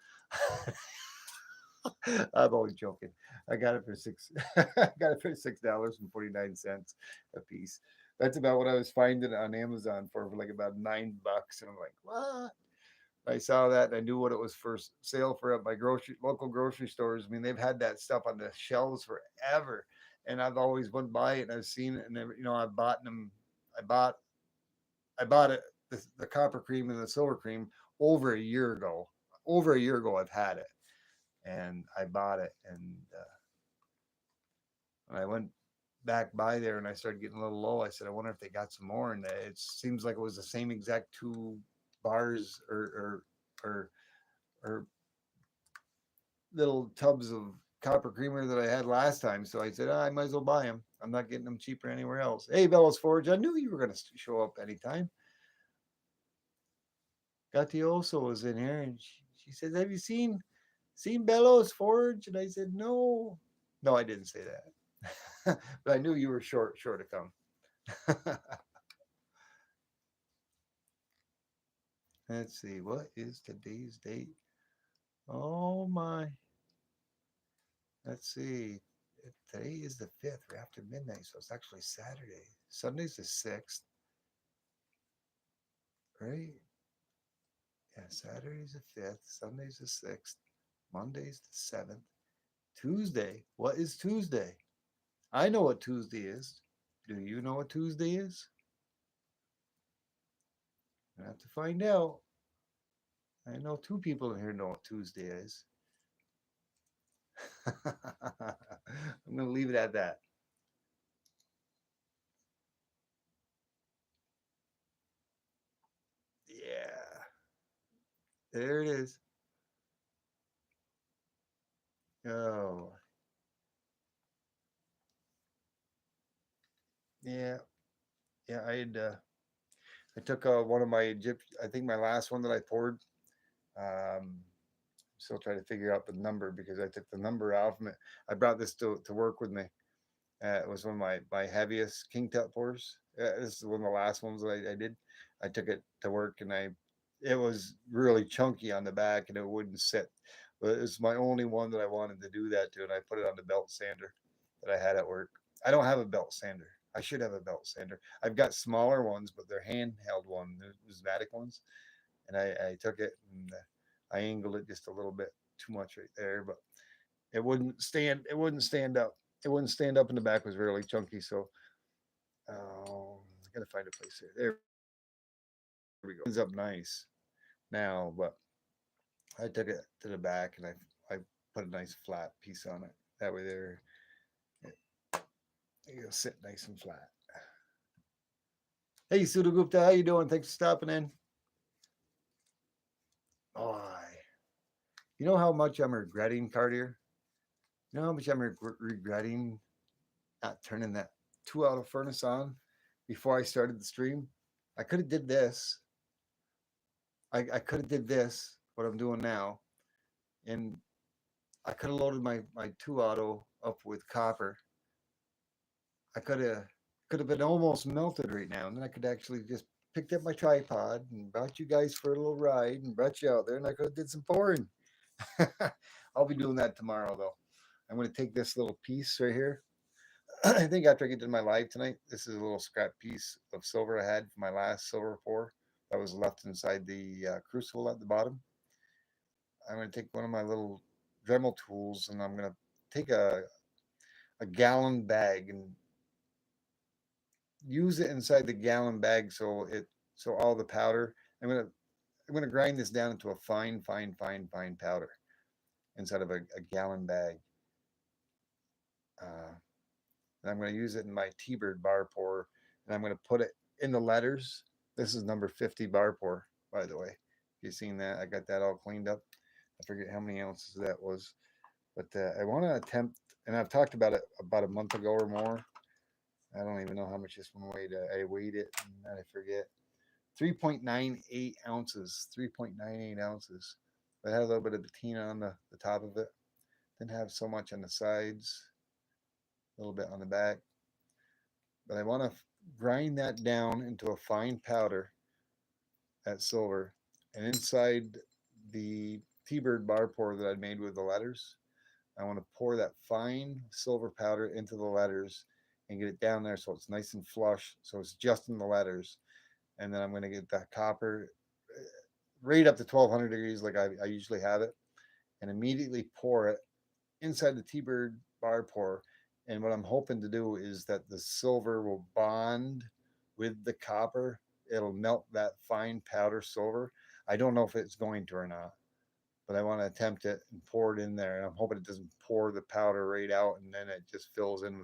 I'm always joking. I got it for six. I got it for $6.49 a piece. That's about what I was finding on Amazon for like about $9. And I'm like, what? I saw that and I knew what it was for sale for at my local grocery stores. I mean, they've had that stuff on the shelves forever, and I've always went by it and I've seen it, and I've bought them. I bought I bought it the copper cream and the silver cream over a year ago. Over a year ago, I've had it, and I bought it, and when I went back by there and I started getting a little low, I said, I wonder if they got some more, and it seems like it was the same exact 2 bars or or little tubs of copper creamer that I had last time. So I said, I might as well buy them. I'm not getting them cheaper anywhere else. Hey, Bellows Forge, I knew you were going to show up anytime. Gatioso was in here, and she said, "Have you seen Bellows Forge?" And I said, "No, no, I didn't say that, but I knew you were sure to come." Let's see, what is today's date? Oh my! Let's see. Today is the 5th, or after midnight, so it's actually Saturday. Sunday's the 6th, right? Yeah, Saturday's the 5th, Sunday's the 6th, Monday's the 7th. Tuesday. What is Tuesday? I know what Tuesday is. Do you know what Tuesday is? I have to find out. I know 2 people in here know what Tuesday is. I'm going to leave it at that. Yeah. There it is. Oh, yeah. Yeah, I took one of my I think my last one that I poured. Still trying to figure out the number because I took the number off. I brought this to work with me. It was one of my heaviest king tut pours. This is one of the last ones that I did. I took it to work and it was really chunky on the back and it wouldn't sit. But it's my only one that I wanted to do that to, and I put it on the belt sander that I had at work. I don't have a belt sander. I should have a belt sander. I've got smaller ones, but they're handheld one, the Zmatic ones. And I took it and I angled it just a little bit too much right there, but it wouldn't stand. It wouldn't stand up. It wouldn't stand up, and the back was really chunky. So I gotta find a place here. There we go. Ends up nice now, but I took it to the back and I put a nice flat piece on it. That way there it'll sit nice and flat. Hey Sudha Gupta, how you doing? Thanks for stopping in. Oh, you know how much I'm regretting, Cartier? You know how much I'm regretting not turning that 2 auto furnace on before I started the stream? I could have did this. I could have did this, what I'm doing now, and I could have loaded my 2 auto up with copper. I could have been almost melted right now, and then I could actually just picked up my tripod and brought you guys for a little ride and brought you out there, and I could have did some pouring. I'll be doing that tomorrow though. I'm going to take this little piece right here. I think after I get to my live tonight, this is a little scrap piece of silver I had from my last silver pour that was left inside the crucible at the bottom. I'm going to take one of my little Dremel tools and I'm going to take a gallon bag and use it inside the gallon bag so all the powder. I'm gonna grind this down into a fine powder inside of a gallon bag. And I'm going to use it in my T-Bird bar pour, and I'm going to put it in the letters. This is number 50 bar pour, by the way. You've seen that? I got that all cleaned up. I forget how many ounces that was, but I want to attempt, and I've talked about it about a month ago or more. I don't even know how much this one weighed. I weighed it, and I forget. 3.98 ounces. 3.98 ounces. But it had a little bit of patina on the top of it. Didn't have so much on the sides. A little bit on the back. But I want to grind that down into a fine powder, that silver. And inside the T-Bird bar pour that I made with the letters, I want to pour that fine silver powder into the letters and get it down there so it's nice and flush. So it's just in the letters. And then I'm going to get that copper right up to 1200 degrees like I usually have it, and immediately pour it inside the T-Bird bar pour. And what I'm hoping to do is that the silver will bond with the copper. It'll melt that fine powder silver. I don't know if it's going to or not, but I want to attempt it and pour it in there. And I'm hoping it doesn't pour the powder right out and then it just fills in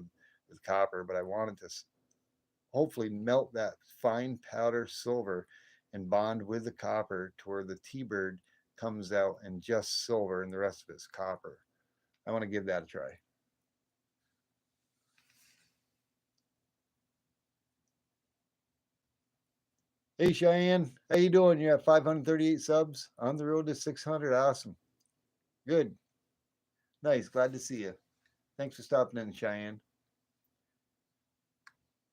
with copper. But I wanted to hopefully melt that fine powder silver and bond with the copper to where the T-Bird comes out in just silver and the rest of it's copper. I want to give that a try. Hey Cheyenne, how you doing? You're at 538 subs, on the road to 600. Awesome. Good. Nice. Glad to see you. Thanks for stopping in, Cheyenne.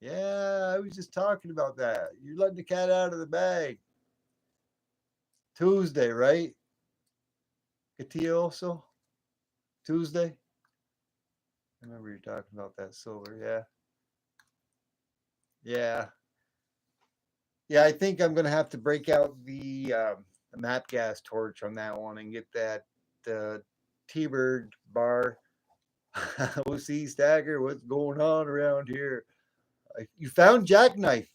Yeah, I was just talking about that. You're letting the cat out of the bag. Tuesday, right? Katia also? Tuesday? I remember you talking about that silver. Yeah. Yeah. Yeah, I think I'm going to have to break out the map gas torch on that one and get that T-Bird bar. OC Stagger, what's going on around here? You found Jackknife.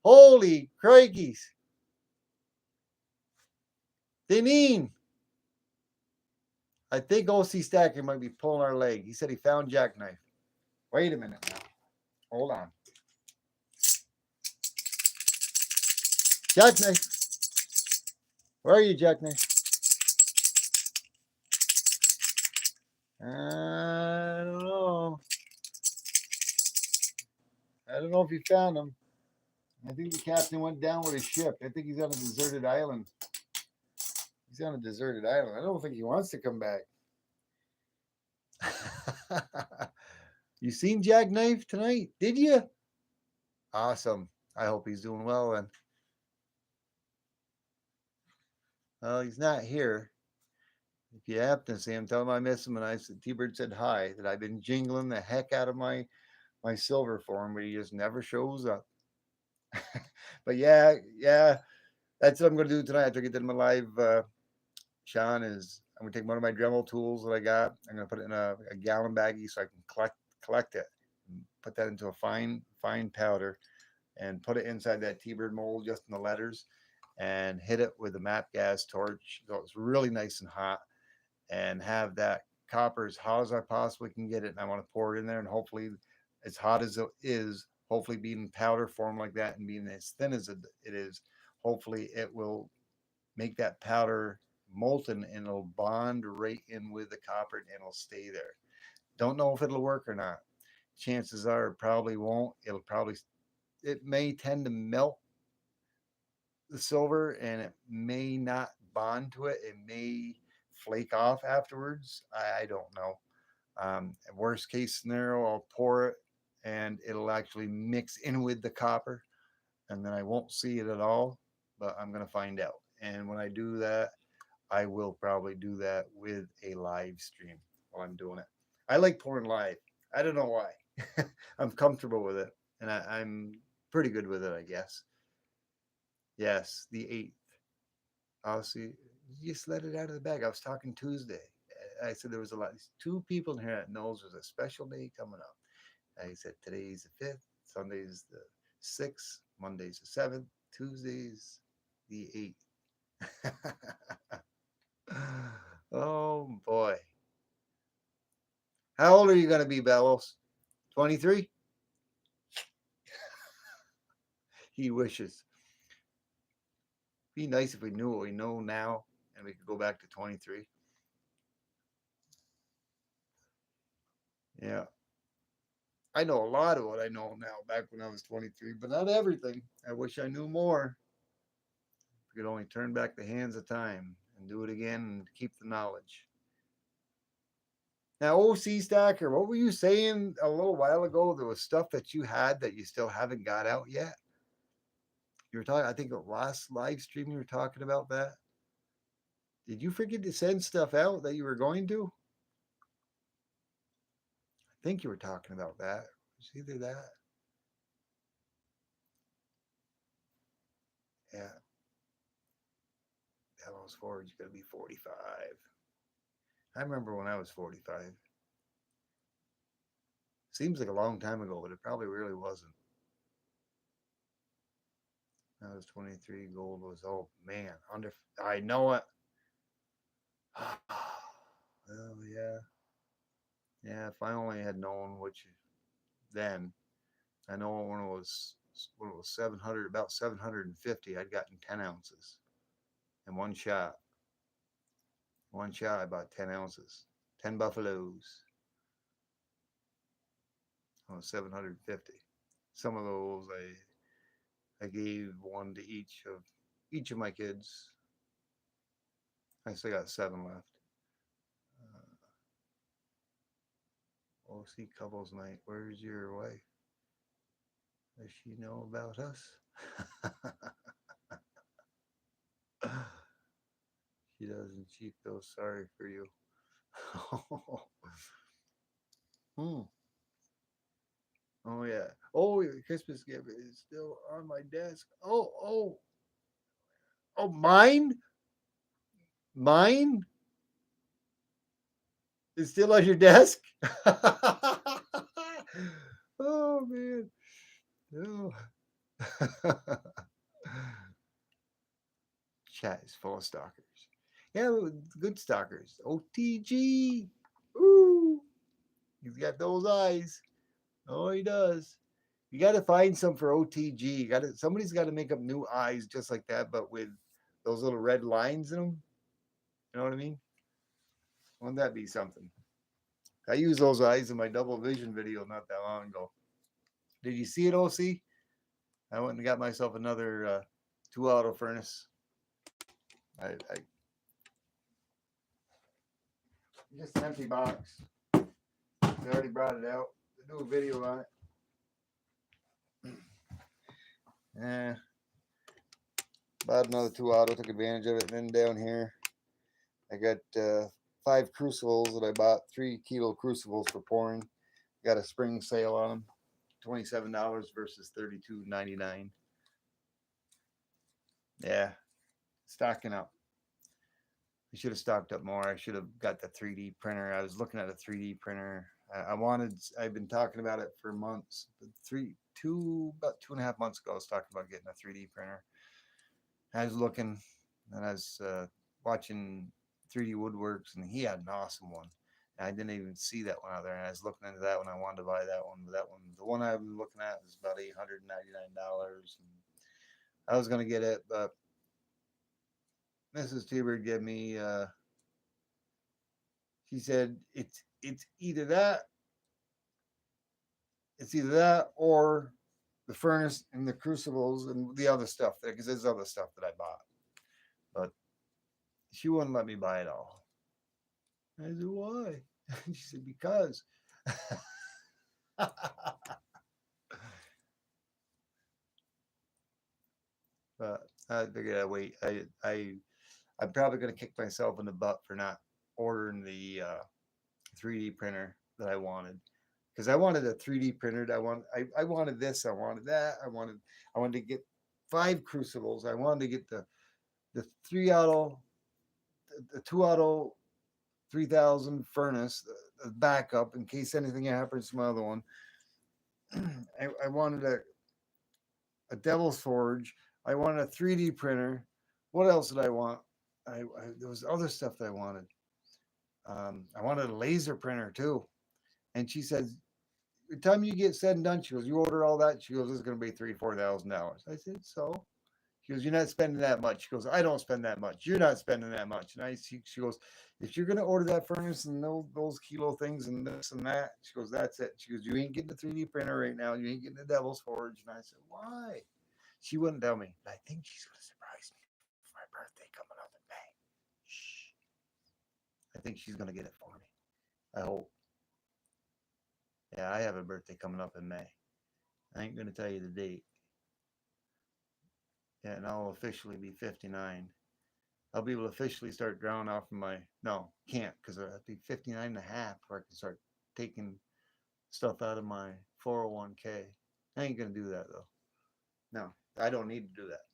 Holy crikeys. Deneen. I think OC Stacker might be pulling our leg. He said he found Jackknife. Wait a minute now. Hold on. Jackknife. Where are you, Jackknife? I don't know. I don't know if you found him. I think the captain went down with his ship. I think he's on a deserted island. He's on a deserted island. I don't think he wants to come back. You seen Jackknife tonight? Did you? Awesome. I hope he's doing well then. Well, he's not here. If you happen to see him, tell him I miss him. And I said, T-Bird said hi, that I've been jingling the heck out of my my silver for him, but he just never shows up. But yeah, that's what I'm going to do tonight after I get done my live. Sean is I'm going to take one of my Dremel tools that I got. I'm going to put it in a gallon baggie so I can collect it, and put that into a fine powder, and put it inside that T-bird mold just in the letters, and hit it with a MAP gas torch so it's really nice and hot, and have that copper as hot as I possibly can get it. And I want to pour it in there, and hopefully, as hot as it is, hopefully being powder form like that and being as thin as it is, hopefully it will make that powder molten and it'll bond right in with the copper and it'll stay there. Don't know if it'll work or not. Chances are it probably won't. It may tend to melt the silver and it may not bond to it. It may flake off afterwards. I don't know. Worst case scenario, I'll pour it and it'll actually mix in with the copper, and then I won't see it at all, but I'm going to find out. And when I do that, I will probably do that with a live stream while I'm doing it. I like pouring live. I don't know why. I'm comfortable with it, and I'm pretty good with it, I guess. Yes, the 8th. I'll see. You just let it out of the bag. I was talking Tuesday. I said there was a lot. Two people in here that knows there's a special day coming up. I said today's the 5th, Sunday's the 6th, Monday's the 7th, Tuesday's the 8th. Oh boy. How old are you going to be, Bellows? 23? He wishes. Be nice if we knew what we know now and we could go back to 23. Yeah. I know a lot of what I know now back when I was 23, but not everything. I wish I knew more. We could only turn back the hands of time and do it again and keep the knowledge. Now, OC Stacker, what were you saying a little while ago? There was stuff that you had that you still haven't got out yet. You were talking, I think the last live stream you were talking about that. Did you forget to send stuff out that you were going to? I think you were talking about that. It's either that. Yeah. Bellows Forge is going to be 45. I remember when I was 45. Seems like a long time ago, but it probably really wasn't. I was 23. Gold was, oh man, I know it. Oh yeah. Yeah, if I only had known which then, I know when it was 700, about 750, I'd gotten 10 ounces in one shot. One shot, I bought 10 ounces, 10 buffaloes. On 750. Some of those I gave one to each of my kids. I still got 7 left. OC couples night. Where's your wife? Does she know about us? She doesn't. She feels sorry for you. Hmm. Oh yeah. Oh, your Christmas gift is still on my desk. Oh, mine? Mine is still on your desk? Oh man. Oh. Chat is full of stalkers. Yeah, good stalkers. OTG. Ooh. He's got those eyes. Oh, he does. You got to find some for OTG. Somebody's got to make up new eyes just like that, but with those little red lines in them. You know what I mean? Wouldn't that be something? I used those eyes in my double vision video not that long ago. Did you see it, OC? I went and got myself another 2-auto furnace. I just an empty box. They already brought it out. They do a video on it. Bought another 2-auto, took advantage of it. And then down here, I got 5 crucibles that I bought, 3 kilo crucibles for pouring. Got a spring sale on them. $27 versus $32.99. Yeah, stocking up. I should have stocked up more. I should have got the 3D printer. I was looking at a 3D printer. I wanted. I've been talking about it for months. About 2.5 months ago, I was talking about getting a 3D printer. I was looking, and I was watching 3D Woodworks, and he had an awesome one. And I didn't even see that one out there. And I was looking into that one. I wanted to buy that one, but that one, the one I've been looking at, was about $899. And I was gonna get it, but Mrs. T-Bird gave me. She said it's either that, or the furnace and the crucibles and the other stuff there, because there's other stuff that I bought, but she wouldn't let me buy it all. I said, why? She said, because. But I figured I'd wait. I'm probably gonna kick myself in the butt for not ordering the 3D printer that I wanted, because I wanted a 3D printer. I wanted this. I wanted that. I wanted to get 5 crucibles. I wanted to get the 3 auto, the 2 auto 3000 furnace, the backup in case anything happens to my other one. I wanted a Devil's Forge. I wanted a 3D printer. What else did I want? There was other stuff that I wanted. I wanted a laser printer too. And she says, "The time you get said and done," she goes, "you order all that." She goes, "It's going to be $3,000 to $4,000." I said, "So?" She goes, "You're not spending that much." She goes, "I don't spend that much. You're not spending that much." And she goes, "If you're going to order that furnace and those kilo things and this and that," she goes, "that's it." She goes, "You ain't getting a 3D printer right now. You ain't getting the Devil's Forge." And I said, "Why?" She wouldn't tell me. But I think she's going to surprise me for my birthday coming up in May. Shh. I think she's going to get it for me. I hope. Yeah, I have a birthday coming up in May. I ain't going to tell you the date. Yeah, and I'll officially be 59. I'll be able to officially start drawing off of my. No, can't, because I'll be 59 and a half before I can start taking stuff out of my 401k. I ain't going to do that, though. No, I don't need to do that.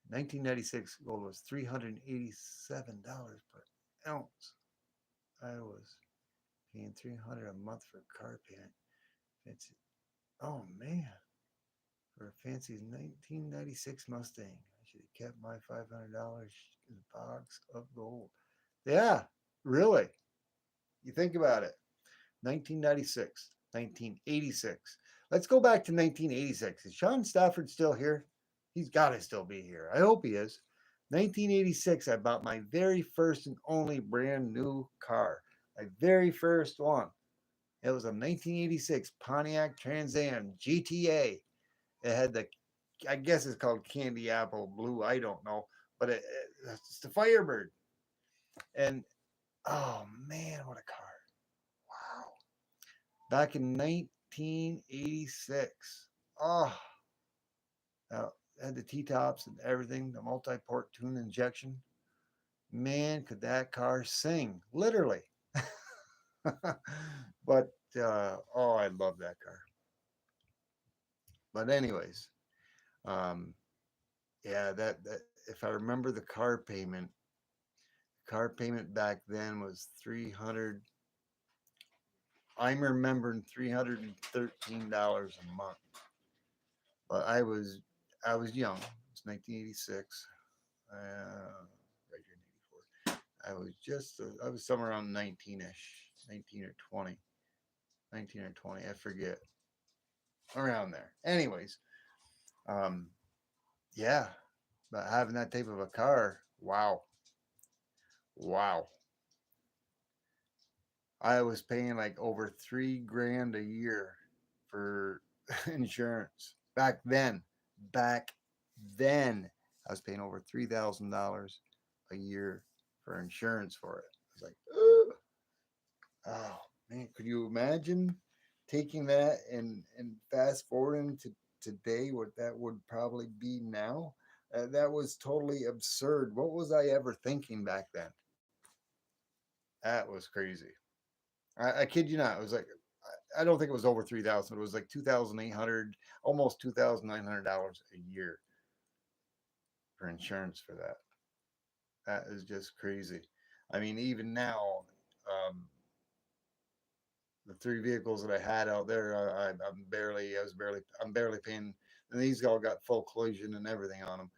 1996 gold was $387 per ounce. I was paying $300 a month for car payment. Fancy. Oh man, for a fancy 1996 Mustang, I should have kept my $500 in a box of gold. Yeah, really. You think about it. 1996, 1986. Let's go back to 1986. Is Sean Stafford still here? He's got to still be here. I hope he is. 1986, I bought my very first and only brand new car. My very first one. It was a 1986 Pontiac Trans Am GTA. It had I guess it's called Candy Apple Blue. I don't know. But it's the Firebird. And oh man, what a car. Wow. Back in 1986. Oh, had the T-tops and everything, the multi-port tune injection. Man, could that car sing, literally. But, oh, I love that car. But anyways, yeah, that if I remember the car payment back then was 300. I'm remembering $313 a month. But I was young. It's 1986. Right here in 84. I was somewhere around 19ish, 19 or 20, 19 or 20. I forget. Around there. Anyways, um, yeah, but having that type of a car, wow, wow. I was paying like over $3,000 a year for insurance back then. Back then, I was paying over $3,000 a year for insurance for it. I was like, ugh. Oh man, could you imagine taking that and fast forwarding to today? What that would probably be now? That was totally absurd. What was I ever thinking back then? That was crazy. I kid you not. It was like I don't think it was over 3,000. It was like 2,800, almost $2,900 a year for insurance for that. That is just crazy. I mean, even now, um, the three vehicles that I had out there, I'm barely paying. And these all got full collision and everything on them,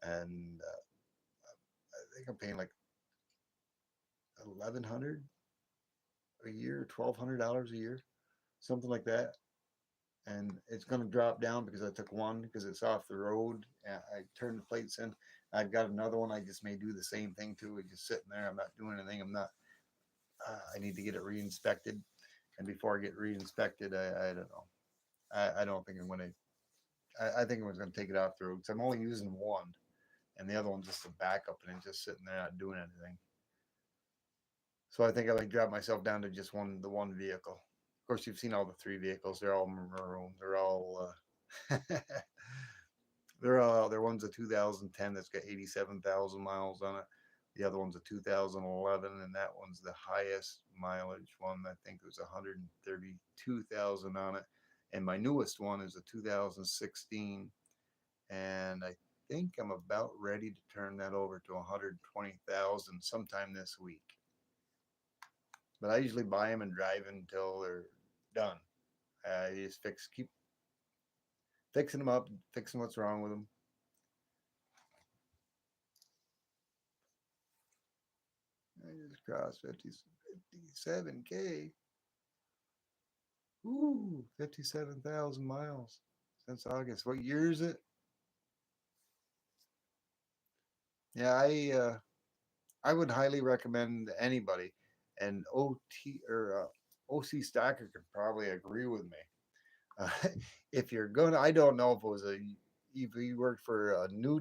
and I think I'm paying like 1,100 a year, $1,200 a year, something like that. And it's going to drop down because I took one because it's off the road. And I turned the plates in. I've got another one. I just may do the same thing too. It's just sitting there. I'm not doing anything. I'm not. I need to get it re-inspected, and before I get re-inspected, I don't know. I don't think I'm going to. I think I was going to take it off the road because I'm only using one, and the other one's just a backup, and it's just sitting there not doing anything. So I think I like drop myself down to just the one vehicle. Of course, you've seen all the three vehicles. They're all maroon. They're all their one's a 2010 that's got 87,000 miles on it. The other one's a 2011, and that one's the highest mileage one. I think it was 132,000 on it. And my newest one is a 2016, and I think I'm about ready to turn that over to 120,000 sometime this week. But I usually buy them and drive until they're done. I just keep fixing them up, fixing what's wrong with them. I just crossed 57K. Ooh, 57,000 miles since August. What year is it? Yeah, I would highly recommend anybody, and OT or OC Stacker could probably agree with me. Uh, if you're gonna, I don't know if it was if he worked for a new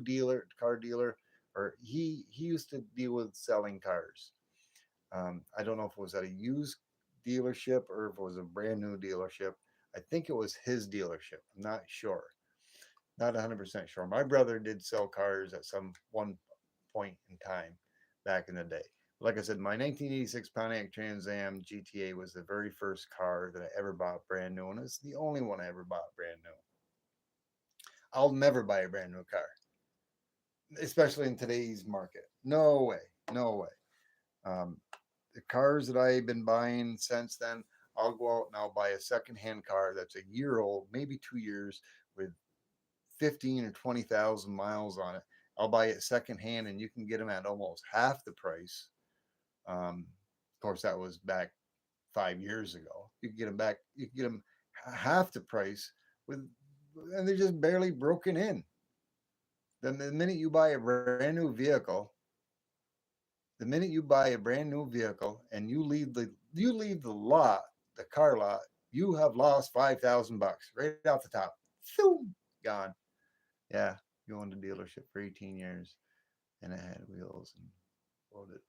car dealer, or he used to deal with selling cars. I don't know if it was at a used dealership or if it was a brand new dealership. I think it was his dealership. I'm not sure. Not 100% sure. My brother did sell cars at some one point in time back in the day. Like I said, my 1986 Pontiac Trans Am GTA was the very first car that I ever bought brand new, and it's the only one I ever bought brand new. I'll never buy a brand new car, especially in today's market. No way, no way. Um, the cars that I've been buying since then, I'll go out and I'll buy a secondhand car that's a year old, maybe 2 years, with 15 or 20,000 miles on it. I'll buy it secondhand, and you can get them at almost half the price. Of course, that was back 5 years ago. You can get them back. You can get them half the price with, and they're just barely broken in. Then the minute you buy a brand new vehicle, the minute you buy a brand new vehicle and you leave the lot, the car lot, you have lost $5,000 right off the top. Boom, gone. Yeah, you owned a dealership for 18 years and it had wheels and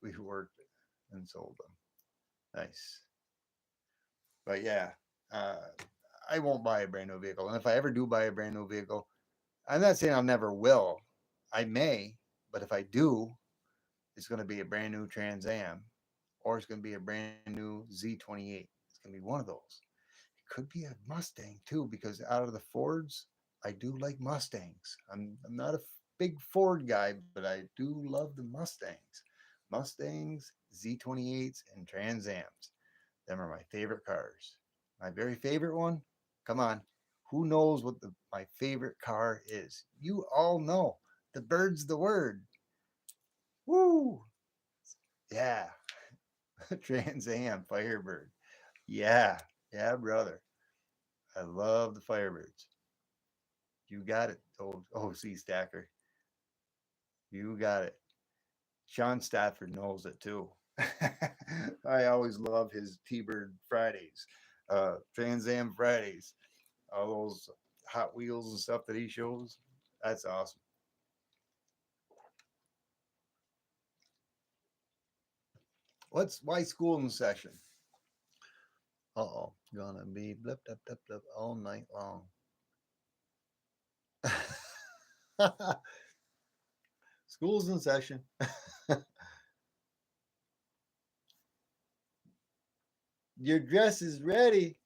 we worked and sold them. Nice. But yeah, uh, I won't buy a brand new vehicle. And if I ever do buy a brand new vehicle, I'm not saying I never will. I may, but if I do, it's going to be a brand new Trans Am or it's going to be a brand new Z28. It's going to be one of those. It could be a Mustang too, because out of the Fords, I do like Mustangs. I'm not a big Ford guy, but I do love the Mustangs. Mustangs, Z28s, and Trans Ams. Them are my favorite cars. My very favorite one, come on, who knows what my favorite car is? You all know. The bird's the word. Woo! Yeah. Trans Am Firebird. Yeah. Yeah, brother. I love the Firebirds. You got it, old OC Stacker. You got it. Sean Stafford knows it too. I always love his T-Bird Fridays, Trans Am Fridays, all those Hot Wheels and stuff that he shows. That's awesome. Why school in session? Uh-oh, gonna be blip blip blip blip all night long. School's in session. Your dress is ready.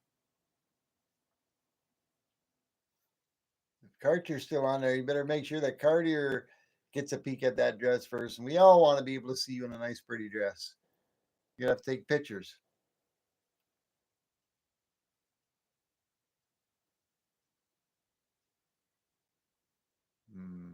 Cartier's still on there. You better make sure that Cartier gets a peek at that dress first. And we all want to be able to see you in a nice, pretty dress. You have to take pictures. Hmm.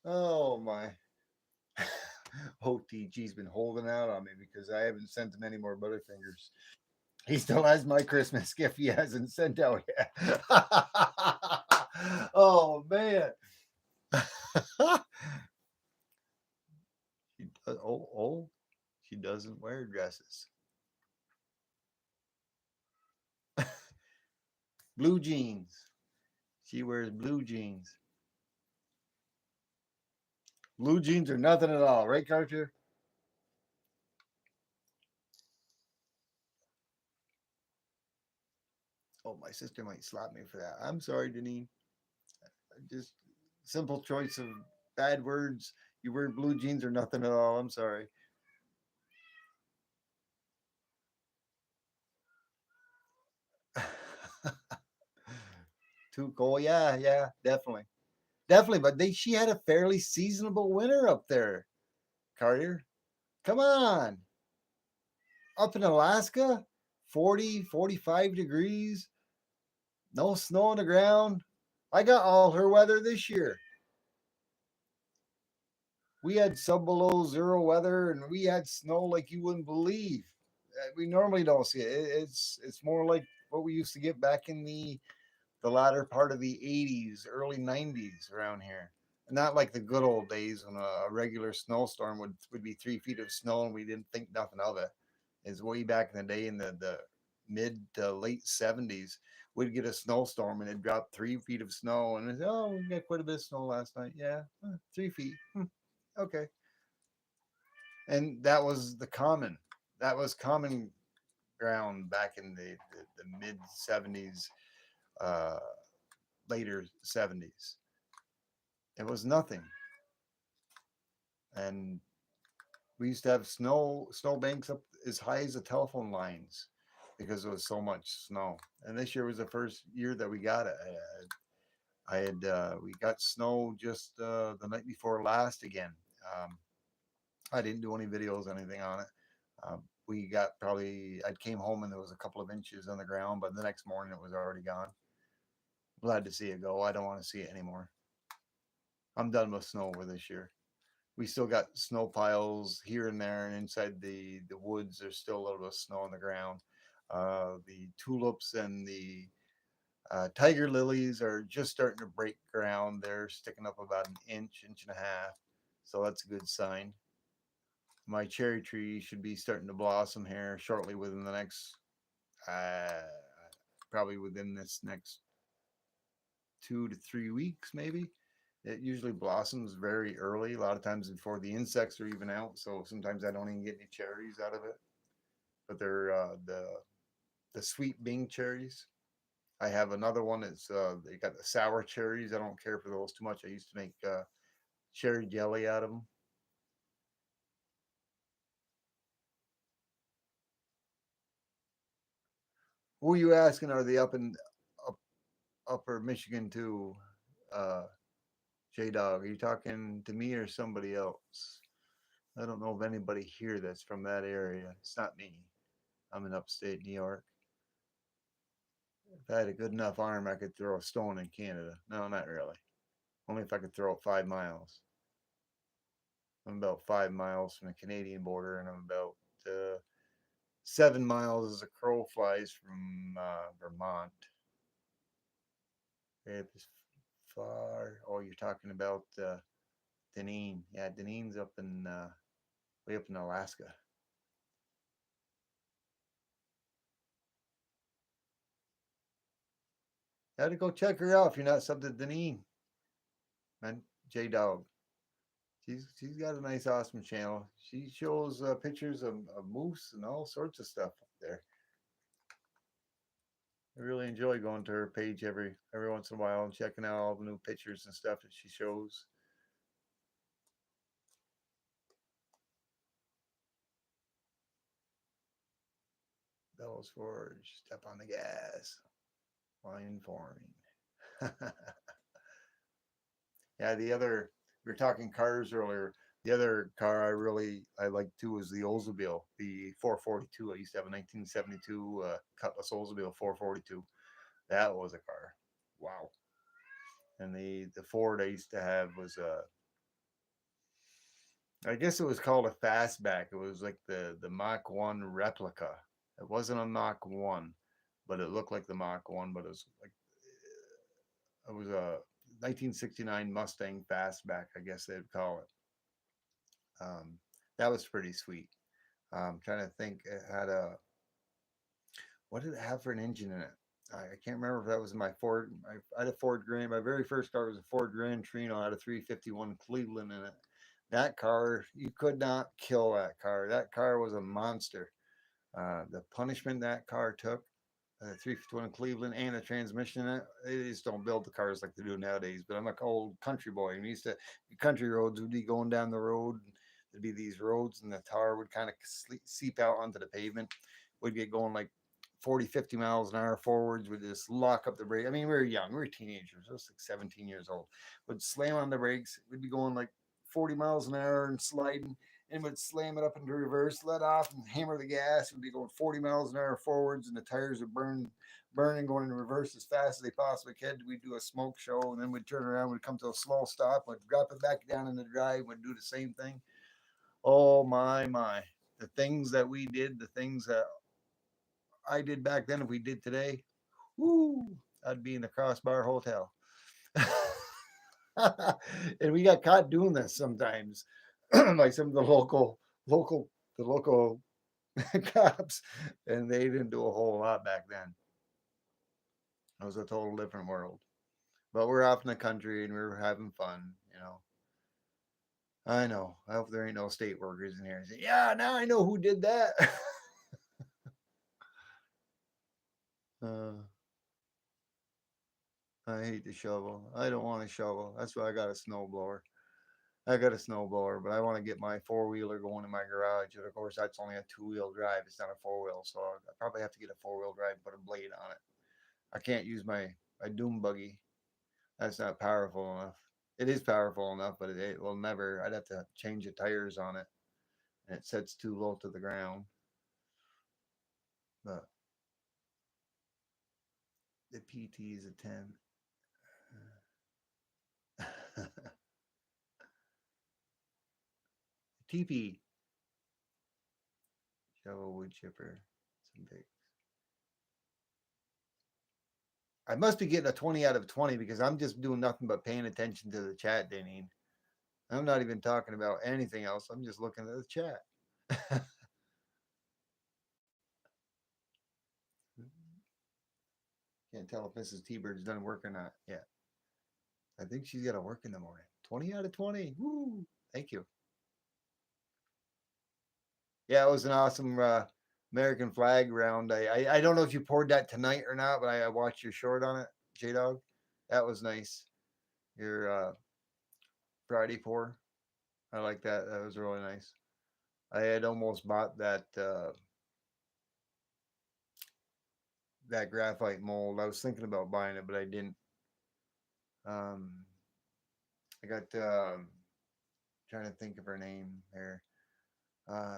Oh my. OTG's been holding out on me because I haven't sent him any more Butterfingers. He still has my Christmas gift he hasn't sent out yet. Oh man. Oh, she doesn't wear dresses. Blue jeans. She wears blue jeans. Blue jeans are nothing at all, right, Carter? Oh, my sister might slap me for that. I'm sorry, Deneen. Just simple choice of bad words. You wear blue jeans or nothing at all. I'm sorry. Too cold. Yeah, yeah, definitely. Definitely. But she had a fairly seasonable winter up there, Carter. Come on. Up in Alaska, 40, 45 degrees, no snow on the ground. I got all her weather this year. We had sub below zero weather and we had snow like you wouldn't believe. We normally don't see it. It's more like what we used to get back in the latter part of the 80s, early 90s around here. Not like the good old days when a regular snowstorm would be 3 feet of snow and we didn't think nothing of it. Is way back in the day in the mid to late 70s, we'd get a snowstorm and it dropped 3 feet of snow and oh, we got quite a bit of snow last night. Yeah, 3 feet. Okay. And that was the common. That was common ground back in the mid 70s, uh, later 70s. It was nothing. And we used to have snow banks up as high as the telephone lines because there was so much snow. And this year was the first year that we got it. We got snow just the night before last again. Um, I didn't do any videos, anything on it. We got probably I came home and there was a couple of inches on the ground, but the next morning it was already gone. Glad to see it go. I don't want to see it anymore. I'm done with snow over this year. We still got snow piles here and there, and inside the woods, there's still a little bit of snow on the ground. The tulips and the tiger lilies are just starting to break ground. They're sticking up about an inch, inch and a half, so that's a good sign. My cherry tree should be starting to blossom here shortly within the next, uh, probably within this next 2 to 3 weeks, maybe. It usually blossoms very early, a lot of times before the insects are even out. So sometimes I don't even get any cherries out of it. But they're the sweet Bing cherries. I have another one that's they got the sour cherries. I don't care for those too much. I used to make cherry jelly out of them. Who are you asking? Are they up in up, upper Michigan too? Uh, J Dog, are you talking to me or somebody else? I don't know of anybody here that's from that area. It's not me. I'm in upstate New York. If I had a good enough arm, I could throw a stone in Canada. No, not really. Only if I could throw it 5 miles. I'm about 5 miles from the Canadian border, and I'm about 7 miles as a crow flies from Vermont. It's far. Oh, you're talking about Deneen. Yeah, Deneen's up in way up in Alaska. You had to go check her out if you're not sub to Deneen, man. J Dog. She's got a nice, awesome channel. She shows pictures of moose and all sorts of stuff up there. I really enjoy going to her page every once in a while and checking out all the new pictures and stuff that she shows. Wells Forge, step on the gas while informing. Yeah, the other we were talking cars earlier. The other car I liked too was the Oldsmobile, the 442. I used to have a 1972 Cutlass Oldsmobile 442. That was a car. Wow. And the Ford I used to have was I guess it was called a fastback. It was like the Mach 1 replica. It wasn't a Mach 1, but it looked like the Mach 1, but it was a 1969 Mustang fastback, I guess they'd call it. That was pretty sweet. Trying to think, it had a what did it have for an engine in it? I can't remember if that was my Ford. I had a Ford Grand. My very first car was a Ford Grand Torino. I had a 351 Cleveland in it. That car, you could not kill that car. That car was a monster. The punishment that car took, the 351 Cleveland and the transmission in it, they just don't build the cars like they do nowadays. But I'm like old country boy. And we used to, country roads would be going down the road. There'd be these roads and the tar would kind of seep out onto the pavement. We'd get going like 40, 50 miles an hour forwards. We'd just lock up the brake. I mean, we were young. We were teenagers. I was like 17 years old. Would slam on the brakes. We'd be going like 40 miles an hour and sliding and would slam it up into reverse, let off, and hammer the gas. We'd be going 40 miles an hour forwards, and the tires would burn and going in reverse as fast as they possibly could. We'd do a smoke show, and then we'd turn around, we'd come to a slow stop, we'd drop it back down in the drive, we'd do the same thing. Oh my. The things that we did, the things that I did back then, if we did today, whoo, I'd be in the Crossbar Hotel. And we got caught doing this sometimes. Like some of local the local cops, and they didn't do a whole lot back then. It was a total different world. But we're off in the country and we're having fun. I know. I hope there ain't no state workers in here. Say, yeah, now I know who did that. uh, I hate the shovel. I don't want a shovel. That's why I got a snowblower. I got a snowblower, but I want to get my four wheeler going in my garage. And of course, that's only a two-wheel drive. It's not a four-wheel, so I probably have to get a four-wheel drive and put a blade on it. I can't use my doom buggy. That's not powerful enough. It is powerful enough, but it will never. I'd have to change the tires on it, and it sets too low to the ground. But the PT is a 10. TP shovel wood chipper. Some big. I must be getting a 20 out of 20 because I'm just doing nothing but paying attention to the chat, Danine. I'm not even talking about anything else. I'm just looking at the chat. Can't tell if Mrs. T-Bird's done work or not yet. I think she's got to work in the morning. 20 out of 20. Woo! Thank you. Yeah, it was an awesome American flag round. I don't know if you poured that tonight or not, but I watched your short on it, J Dog. That was nice. Your Friday pour. I like that. That was really nice. I had almost bought that graphite mold. I was thinking about buying it, but I didn't. Um, I got trying to think of her name here.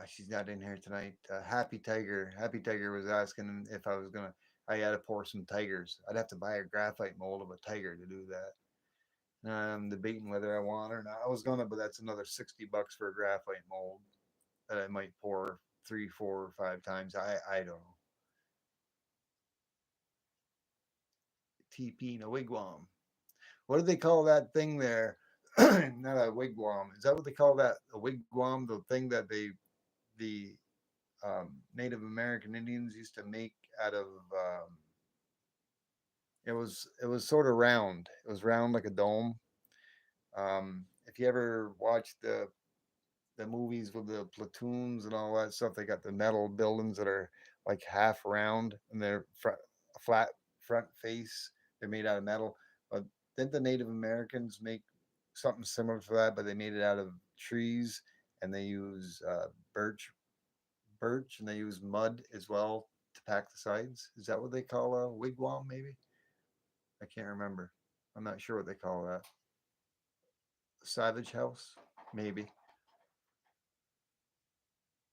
She's not in here tonight. Happy Tiger. Happy Tiger was asking if I was gonna. I had to pour some tigers. I'd have to buy a graphite mold of a tiger to do that. I'm debating whether I want or not. I was gonna, but that's another $60 for a graphite mold that I might pour 3, 4, or 5 times. I don't know. TP in a wigwam. What do they call that thing there? Not a wigwam. Is that what they call that? A wigwam, the thing that the Native American Indians used to make out of. It was sort of round. It was round like a dome. If you ever watched the movies with the platoons and all that stuff, they got the metal buildings that are like half round and they're flat front face. They're made out of metal. But didn't the Native Americans make something similar to that? But they made it out of trees and they use birch and they use mud as well to pack the sides. Is that what they call a wigwam? Maybe I can't remember. I'm not sure what they call that. Savage house, maybe.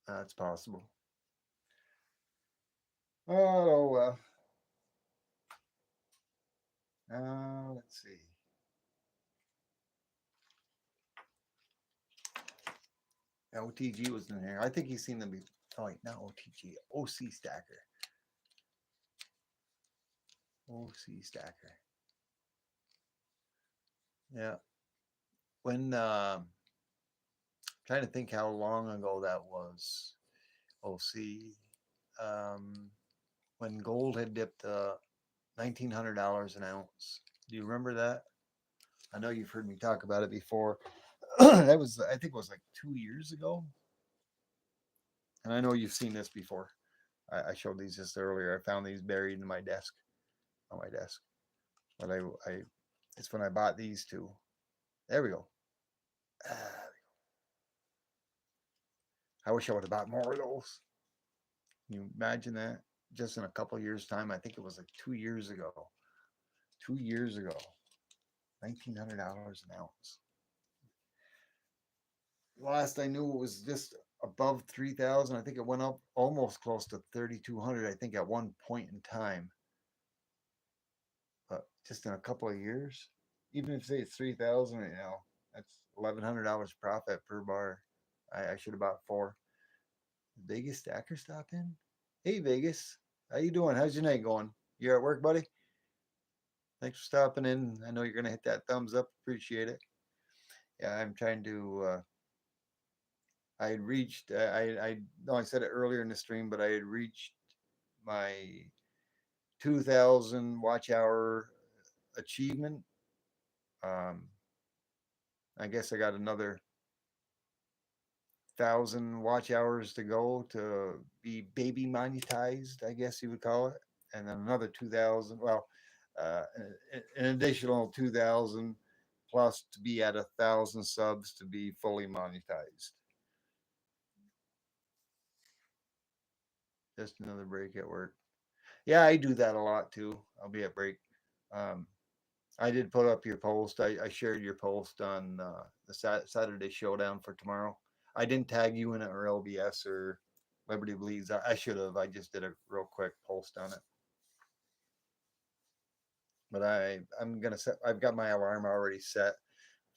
That's possible. Oh well. Let's see. OTG was in here. I think he's seen them be. Oh wait, not OTG. OC Stacker. OC Stacker. Yeah. When trying to think how long ago that was. OC. Um, when gold had dipped $1,900 an ounce. Do you remember that? I know you've heard me talk about it before. That was, I think, it was like 2 years ago. And I know you've seen this before. I showed these just earlier. I found these buried in my desk, on my desk. But it's when I bought these two. There we go. I wish I would have bought more of those. Can you imagine that? Just in a couple of years' time. I think it was like 2 years ago. 2 years ago. $1,900 an ounce. Last I knew, it was just above 3,000. I think it went up almost close to 3,200. I think at one point in time, but just in a couple of years, even if say it's 3,000 right now, that's $1,100 profit per bar. I should have bought four. Vegas Stacker stop in. Hey Vegas, how you doing? How's your night going? You at work, buddy? Thanks for stopping in. I know you're gonna hit that thumbs up. Appreciate it. Yeah, I'm trying to. I had reached. I know I said it earlier in the stream, but I had reached my 2,000 watch hour achievement. Um, I guess I got another 1,000 watch hours to go to be baby monetized. I guess you would call it, and then another 2,000. Well, uh, an additional 2,000 plus to be at 1,000 subs to be fully monetized. Just another break at work. Yeah, I do that a lot too. I'll be at break. Um, I did put up your post. I shared your post on the Saturday showdown for tomorrow. I didn't tag you in it or LBS or Liberty Bleeds. I should have. I just did a real quick post on it. But I'm gonna set. I've got my alarm already set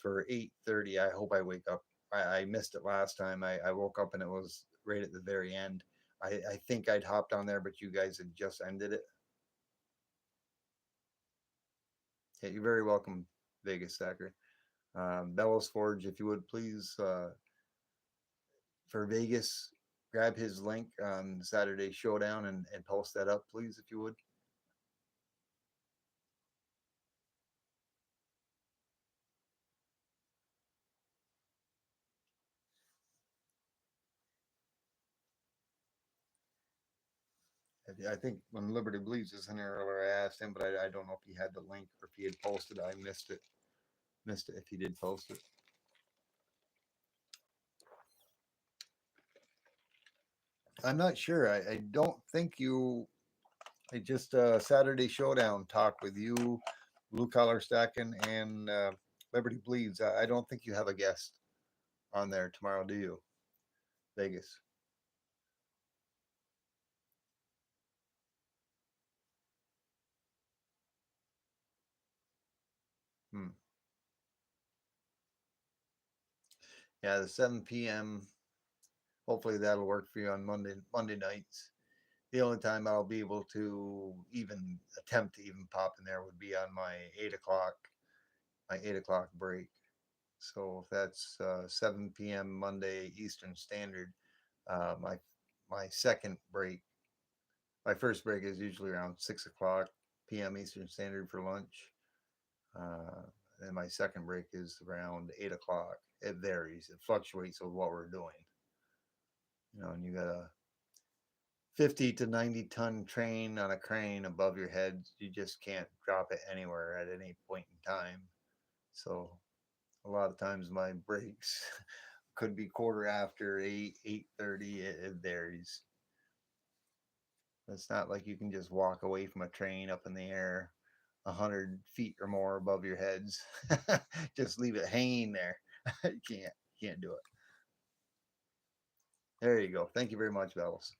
for 8:30. I hope I wake up. I missed it last time. I woke up and it was right at the very end. I think I'd hopped on there, but you guys had just ended it. Yeah, you're very welcome, Vegas Stacker. Bellows Forge, if you would please, for Vegas, grab his link on Saturday Showdown and post that up, please, if you would. I think when Liberty Bleeds was in there earlier, I asked him, but I don't know if he had the link or if he had posted it. I missed it. Missed it if he did post it. I'm not sure. I don't think you. I just Saturday Showdown talk with you, Blue Collar Stacking, and Liberty Bleeds. I don't think you have a guest on there tomorrow, do you? Vegas. Hmm. Yeah, the 7 p.m. Hopefully that'll work for you on Monday nights. The only time I'll be able to even attempt to even pop in there would be on my 8 o'clock break. So if that's 7 p.m. Monday Eastern Standard, my second break, my first break is usually around 6 o'clock p.m. Eastern Standard for lunch. Uh, and my second break is around 8 o'clock. It varies. It fluctuates with what we're doing. And you got a 50 to 90 ton train on a crane above your head. You just can't drop it anywhere at any point in time. So a lot of times my breaks could be quarter after 8, 8:30. It varies. It's not like you can just walk away from a train up in the air 100 feet or more above your heads. Just leave it hanging there. You can't do it. There you go. Thank you very much, Bells.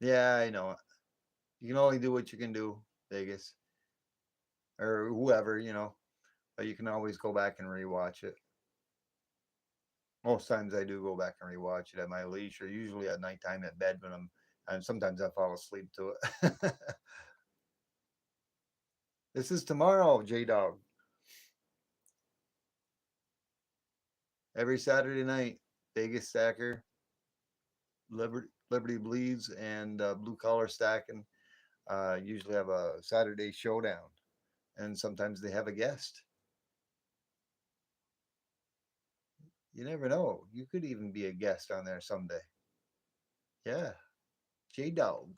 Yeah, I know. You can only do what you can do, Vegas, or whoever. But you can always go back and rewatch it. Most times I do go back and rewatch it at my leisure, usually at nighttime at bed when and sometimes I fall asleep to it. This is tomorrow, J Dog. Every Saturday night, Vegas Stacker, Liberty Bleeds, and Blue Collar Stacking usually have a Saturday showdown, and sometimes they have a guest. You never know. You could even be a guest on there someday. Yeah, J Dog.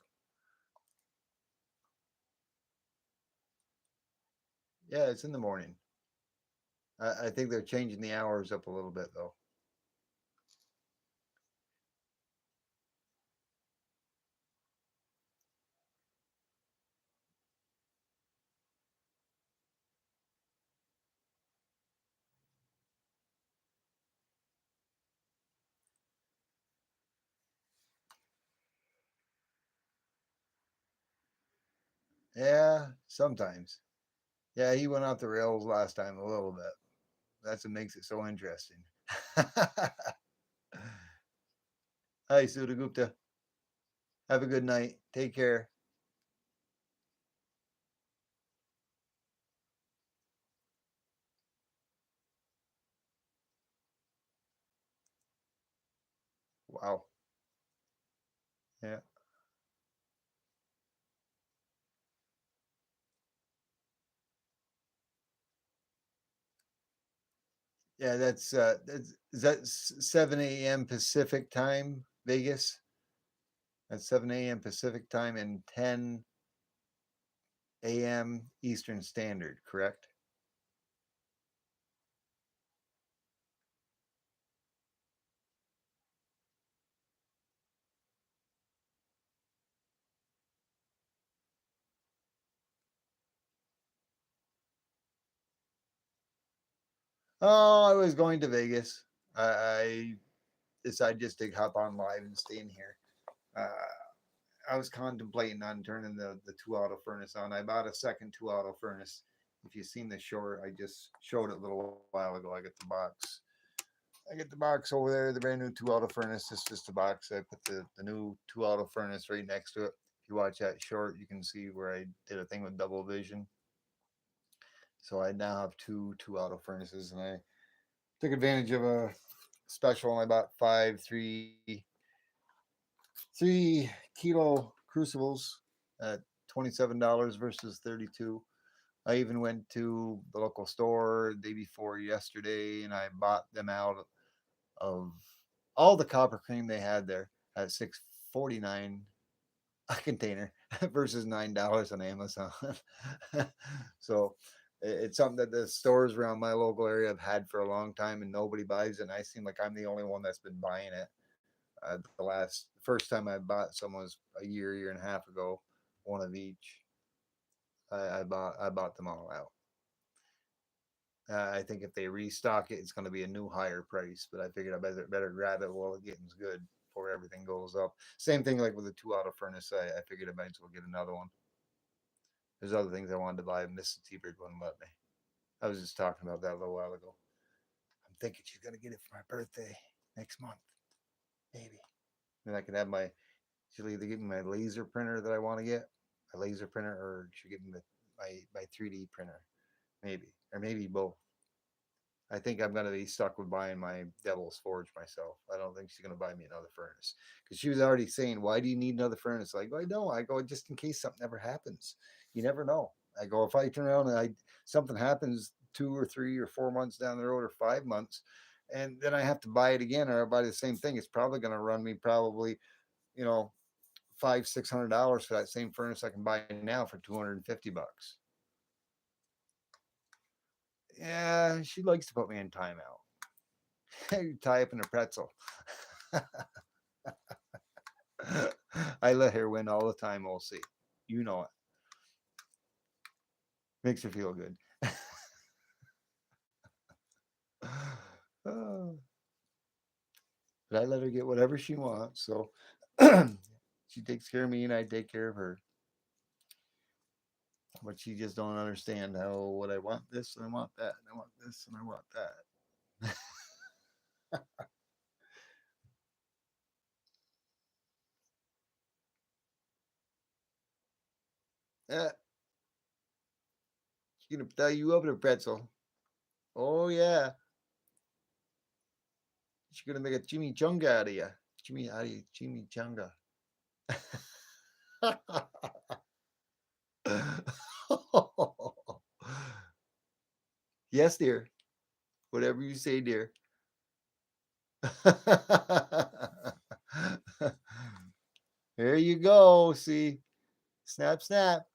Yeah, it's in the morning. I think they're changing the hours up a little bit though. Yeah, sometimes. Yeah, he went off the rails last time a little bit. That's what makes it so interesting. Hi, Sudha Gupta. Have a good night. Take care. Wow. Yeah. Yeah, that's is that 7 a.m. Pacific time, Vegas? That's 7 a.m. Pacific time and 10 a.m. Eastern Standard, correct? Oh, I was going to Vegas. I decided just to hop on live and stay in here. I was contemplating on turning the two auto furnace on. I bought a second two auto furnace. If you've seen the short, I just showed it a little while ago. I get the box. I get the box over there, the brand new two auto furnace. It's just a box. I put the new two auto furnace right next to it. If you watch that short, you can see where I did a thing with double vision. So I now have two auto furnaces, and I took advantage of a special, and I bought three kilo crucibles at $27 versus 32. I even went to the local store the day before yesterday, and I bought them out of all the copper cream they had there at 6.49 a container versus $9 on Amazon. So it's something that the stores around my local area have had for a long time, and nobody buys it. And I seem like I'm the only one that's been buying it. The first time I bought some was a year and a half ago, one of each. I bought them all out. I think if they restock it, it's going to be a new higher price. But I figured I better grab it while it getting good before everything goes up. Same thing like with the two auto furnace. I figured I might as well get another one. There's other things I wanted to buy. Mrs. T-Bird wouldn't let me. I was just talking about that a little while ago. I'm thinking she's gonna get it for my birthday next month, maybe. Then I can have she'll either give me my laser printer that I want to get, a laser printer, or she'll give me my 3D printer, maybe, or maybe both. I think I'm gonna be stuck with buying my Devil's Forge myself. I don't think she's gonna buy me another furnace because she was already saying, "Why do you need another furnace?" I go, "I don't." I go, "Just in case something ever happens. You never know." I go, "If I turn around and something happens 2 or 3 or 4 months down the road or 5 months, and then I have to buy it again or I buy the same thing, it's probably gonna run me probably you know $500-600 for that same furnace I can buy now for $250." Yeah, she likes to put me in timeout. You tie up in a pretzel. I let her win all the time, OC. You know it. Makes her feel good. Uh, but I let her get whatever she wants. So she takes care of me and I take care of her. But she just don't understand how what I want this and I want that and I want this and I want that. Yeah, she's gonna tie you up in a pretzel. Oh yeah, she's gonna make a chimichanga out of you. Chimichanga. Yes, dear. Whatever you say, dear. There you go. See, snap, snap.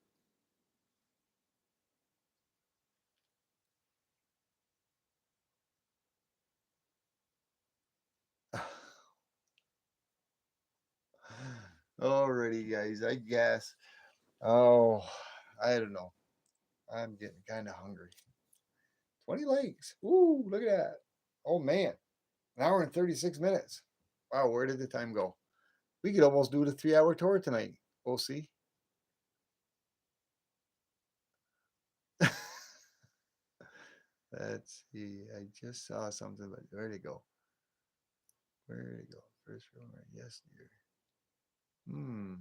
Alrighty, guys. I guess. Oh, I don't know. I'm getting kind of hungry. 20 legs. Ooh, look at that. Oh man, an hour and 36 minutes. Wow, where did the time go? We could almost do the 3 hour tour tonight. We'll see. Let's see. I just saw something, but where'd it go? Where'd it go? First row, right? Yes, dear. Hmm.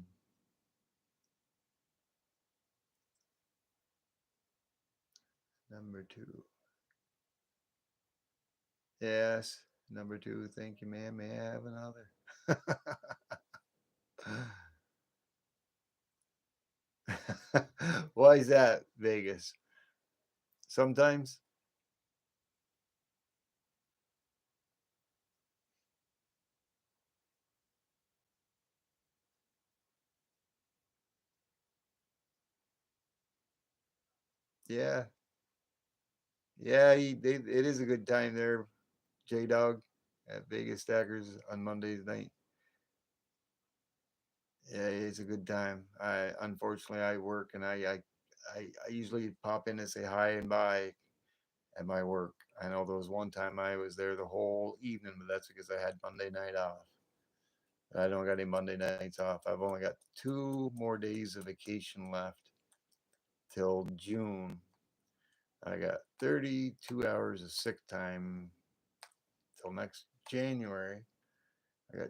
Number two. Yes. Number two. Thank you, ma'am. May I have another? Why is that, Vegas? Sometimes. Yeah. Yeah. It is a good time there, J Dog, at Vegas Stackers on Mondays night. Yeah, it's a good time. I unfortunately I work and I usually pop in and say hi and bye at my work. I know there was one time I was there the whole evening, but that's because I had Monday night off. I don't got any Monday nights off. I've only got 2 more days of vacation left till June. I got 32 hours of sick time till next January. I got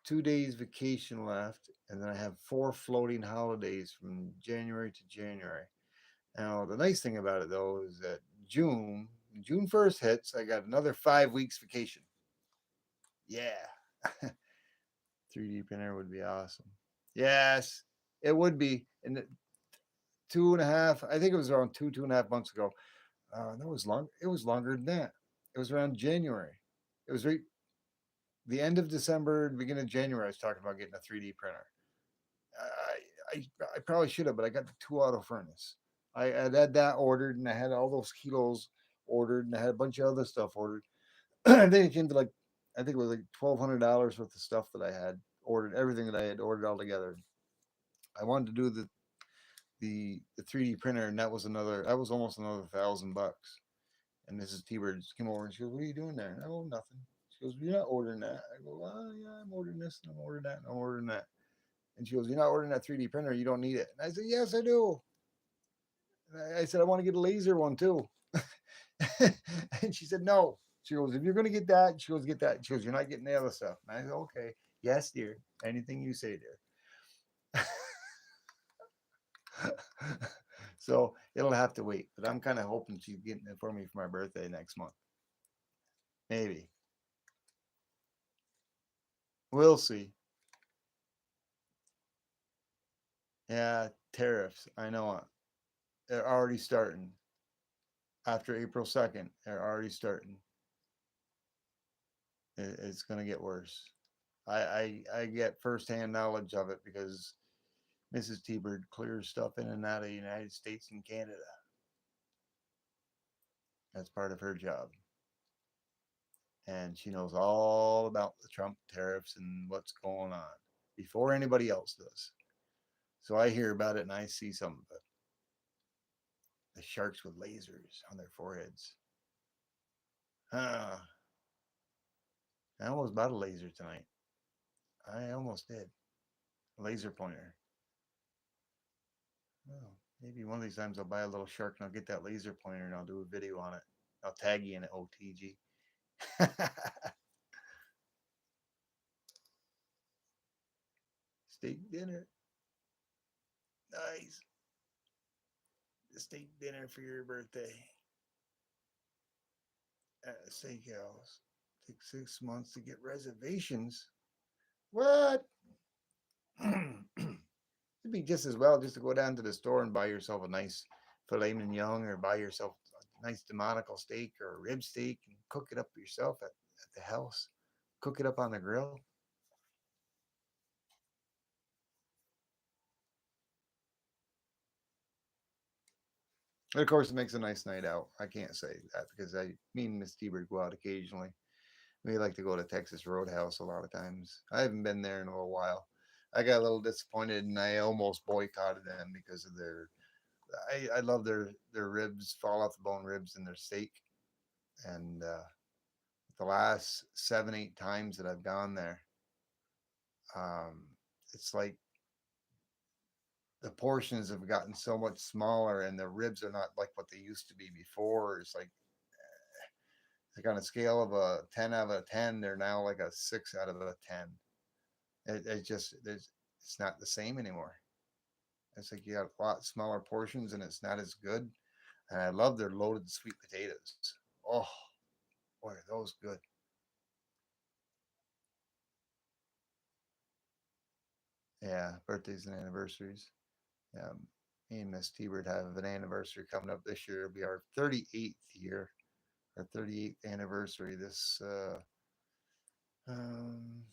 2 days vacation left, and then I have 4 floating holidays from January to January. Now, the nice thing about it though is that June 1st hits, I got another 5 weeks vacation. Yeah. 3D printer would be awesome. Yes, it would be. And 2.5, I think it was around 2.5 months ago. No, it was long. It was longer than that. It was around January. It was right the end of December, beginning of January. I was talking about getting a 3D printer. I probably should have, but I got the 2 auto furnace. I had that ordered, and I had all those kilos ordered, and I had a bunch of other stuff ordered. And then it came to like, I think it was like $1,200 worth of stuff that I had ordered, everything that I had ordered all together. I wanted to do the 3D printer, and that was almost another $1,000. And Mrs. T-Bird came over and she goes, "What are you doing there?" And I go, "Nothing." She goes, "You're not ordering that." I go, "Oh yeah, I'm ordering this and I'm ordering that and I'm ordering that." And she goes, "You're not ordering that 3D printer. You don't need it." And I said, "Yes, I do." And I said, "I want to get a laser one too." And she said, "No." She goes, "If you're going to get that," she goes, "Get that." She goes, "You're not getting the other stuff." And I said, "Okay, yes, dear. Anything you say, dear." So it'll have to wait, but I'm kind of hoping she's getting it for me for my birthday next month. Maybe. We'll see. Yeah, tariffs. I know it. They're already starting. After April 2nd, they're already starting. It's going to get worse. I get firsthand knowledge of it because Mrs. T-Bird clears stuff in and out of the United States and Canada. That's part of her job. and she knows all about the Trump tariffs and what's going on before anybody else does. So I hear about it and I see some of it. The sharks with lasers on their foreheads. Ah, I almost bought a laser tonight. I almost did. A laser pointer. Oh, maybe one of these times I'll buy a little shark and I'll get that laser pointer and I'll do a video on it. I'll tag you in it, OTG. Steak dinner. Nice. The steak dinner for your birthday at a steakhouse. Take 6 months to get reservations. What? It'd be just as well just to go down to the store and buy yourself a nice filet mignon or buy yourself a nice demonical steak or a rib steak and cook it up yourself at the house. Cook it up on the grill. And of course, it makes a nice night out. I can't say that because me and Miss T-Bird go out occasionally. We like to go to Texas Roadhouse a lot of times. I haven't been there in a little while. I got a little disappointed and I almost boycotted them because of their. I love their ribs, fall off the bone ribs, and their steak. And the last 7, 8 times that I've gone there, um, it's like the portions have gotten so much smaller, and the ribs are not like what they used to be before. Like on a scale of a 10 out of 10, they're now like a 6 out of a 10. It just it's not the same anymore. It's like you got a lot smaller portions, and it's not as good. And I love their loaded sweet potatoes. Oh boy, are those good. Yeah, birthdays and anniversaries. Me and Miss T-Bird have an anniversary coming up this year. It'll be our 38th year, our 38th anniversary this um,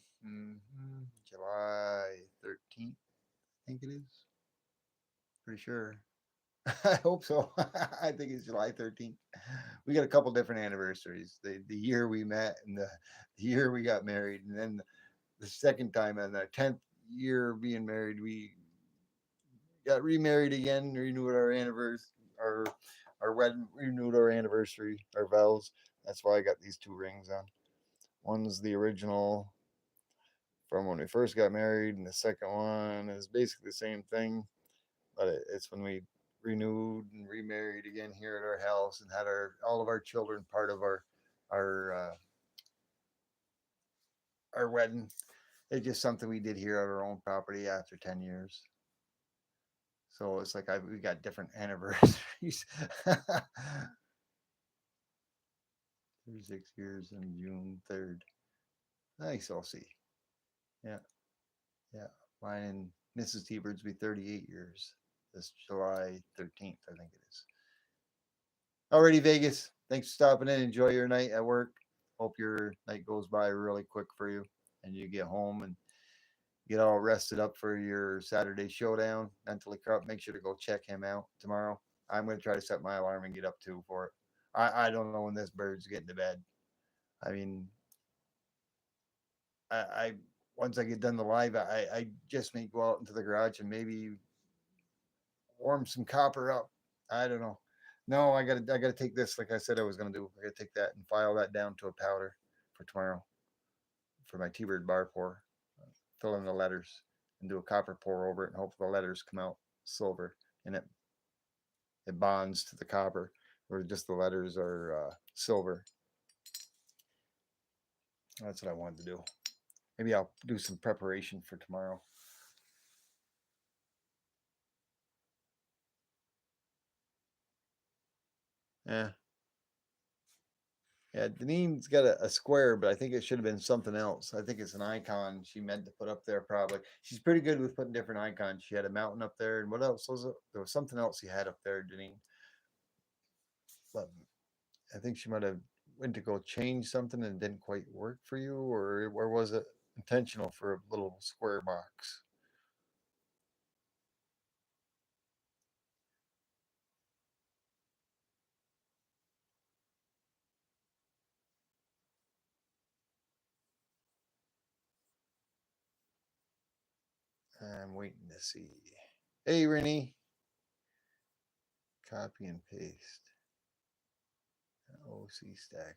July 13th, I think it is. Pretty sure. I hope so. I think it's July 13th. We got a couple different anniversaries. The year we met and the year we got married, and then the second time and the 10th year being married, we got remarried again, renewed our anniversary, our wedding, renewed our anniversary, our vows. That's why I got these two rings on. One's the original from when we first got married, and the second one is basically the same thing, but it's when we renewed and remarried again here at our house and had our all of our children part of our our wedding. It's just something we did here at our own property after 10 years. So it's like we got different anniversaries. 36 years on June 3rd. Nice, I'll see. Yeah, yeah. Mine and Mrs. T-Bird's be 38 years this July 13th, I think it is. Alrighty, Vegas. Thanks for stopping in. Enjoy your night at work. Hope your night goes by really quick for you and you get home and get all rested up for your Saturday showdown. Mentally corrupt. Make sure to go check him out tomorrow. I'm going to try to set my alarm and get up too for it. I don't know when this bird's getting to bed. I mean, I once I get done the live, I just may go out into the garage and maybe warm some copper up. I don't know. No, I gotta take this like I said I was gonna do. I gotta take that and file that down to a powder for tomorrow for my T-bird bar pour. Fill in the letters and do a copper pour over it and hope the letters come out silver and it bonds to the copper, or just the letters are silver. That's what I wanted to do. Maybe I'll do some preparation for tomorrow. Yeah, yeah, Danine's got a square, but I think it should have been something else. I think it's an icon she meant to put up there, probably. She's pretty good with putting different icons. She had a mountain up there, and what else was it? There was something else she had up there, Denine. But I think she might have went to go change something and it didn't quite work for you, or was it intentional for a little square box? I'm waiting to see. Hey, Rennie. Copy and paste. OC stacker.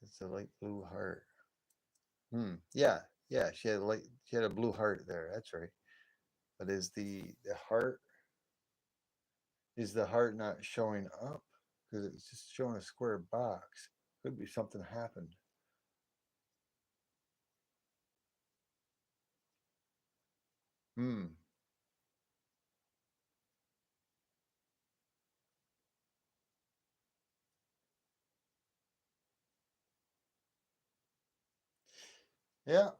It's a light blue heart. Yeah. Yeah. She had a light. She had a blue heart there. That's right. But is the heart is the heart not showing up? Because it's just showing a square box. Could be something happened. Hmm. Yeah.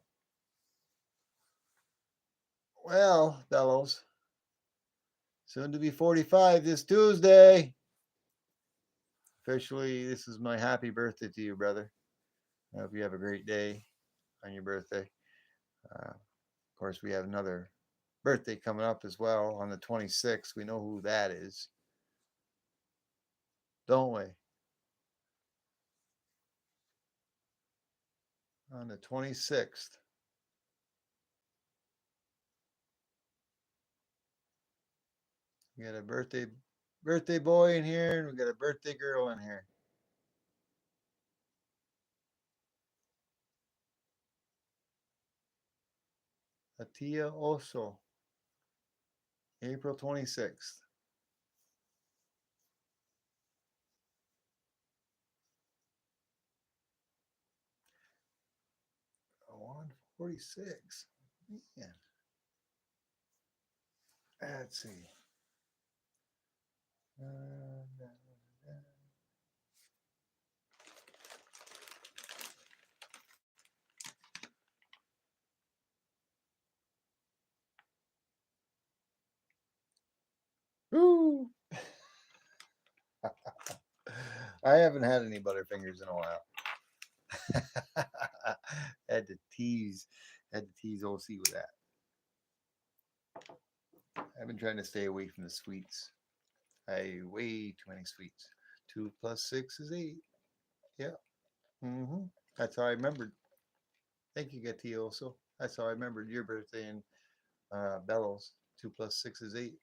Well, Bellows, soon to be 45 this Tuesday. Officially, this is my happy birthday to you, brother. I hope you have a great day on your birthday. Of course, we have another birthday coming up as well on the 26th. We know who that is, don't we? On the 26th. We got a birthday boy in here, and we got a birthday girl in here. Atia Oso, April 26th. 146. Man. Let's see. Uh, Woo! I haven't had any Butterfingers in a while. had to tease, had to tease OC with that. I've been trying to stay away from the sweets. I way too many sweets. 2 plus 6 is 8. Yeah. That's how I remembered. Thank you, Gatti. Also, that's how I remembered your birthday in Bellows. 2 plus 6 is 8.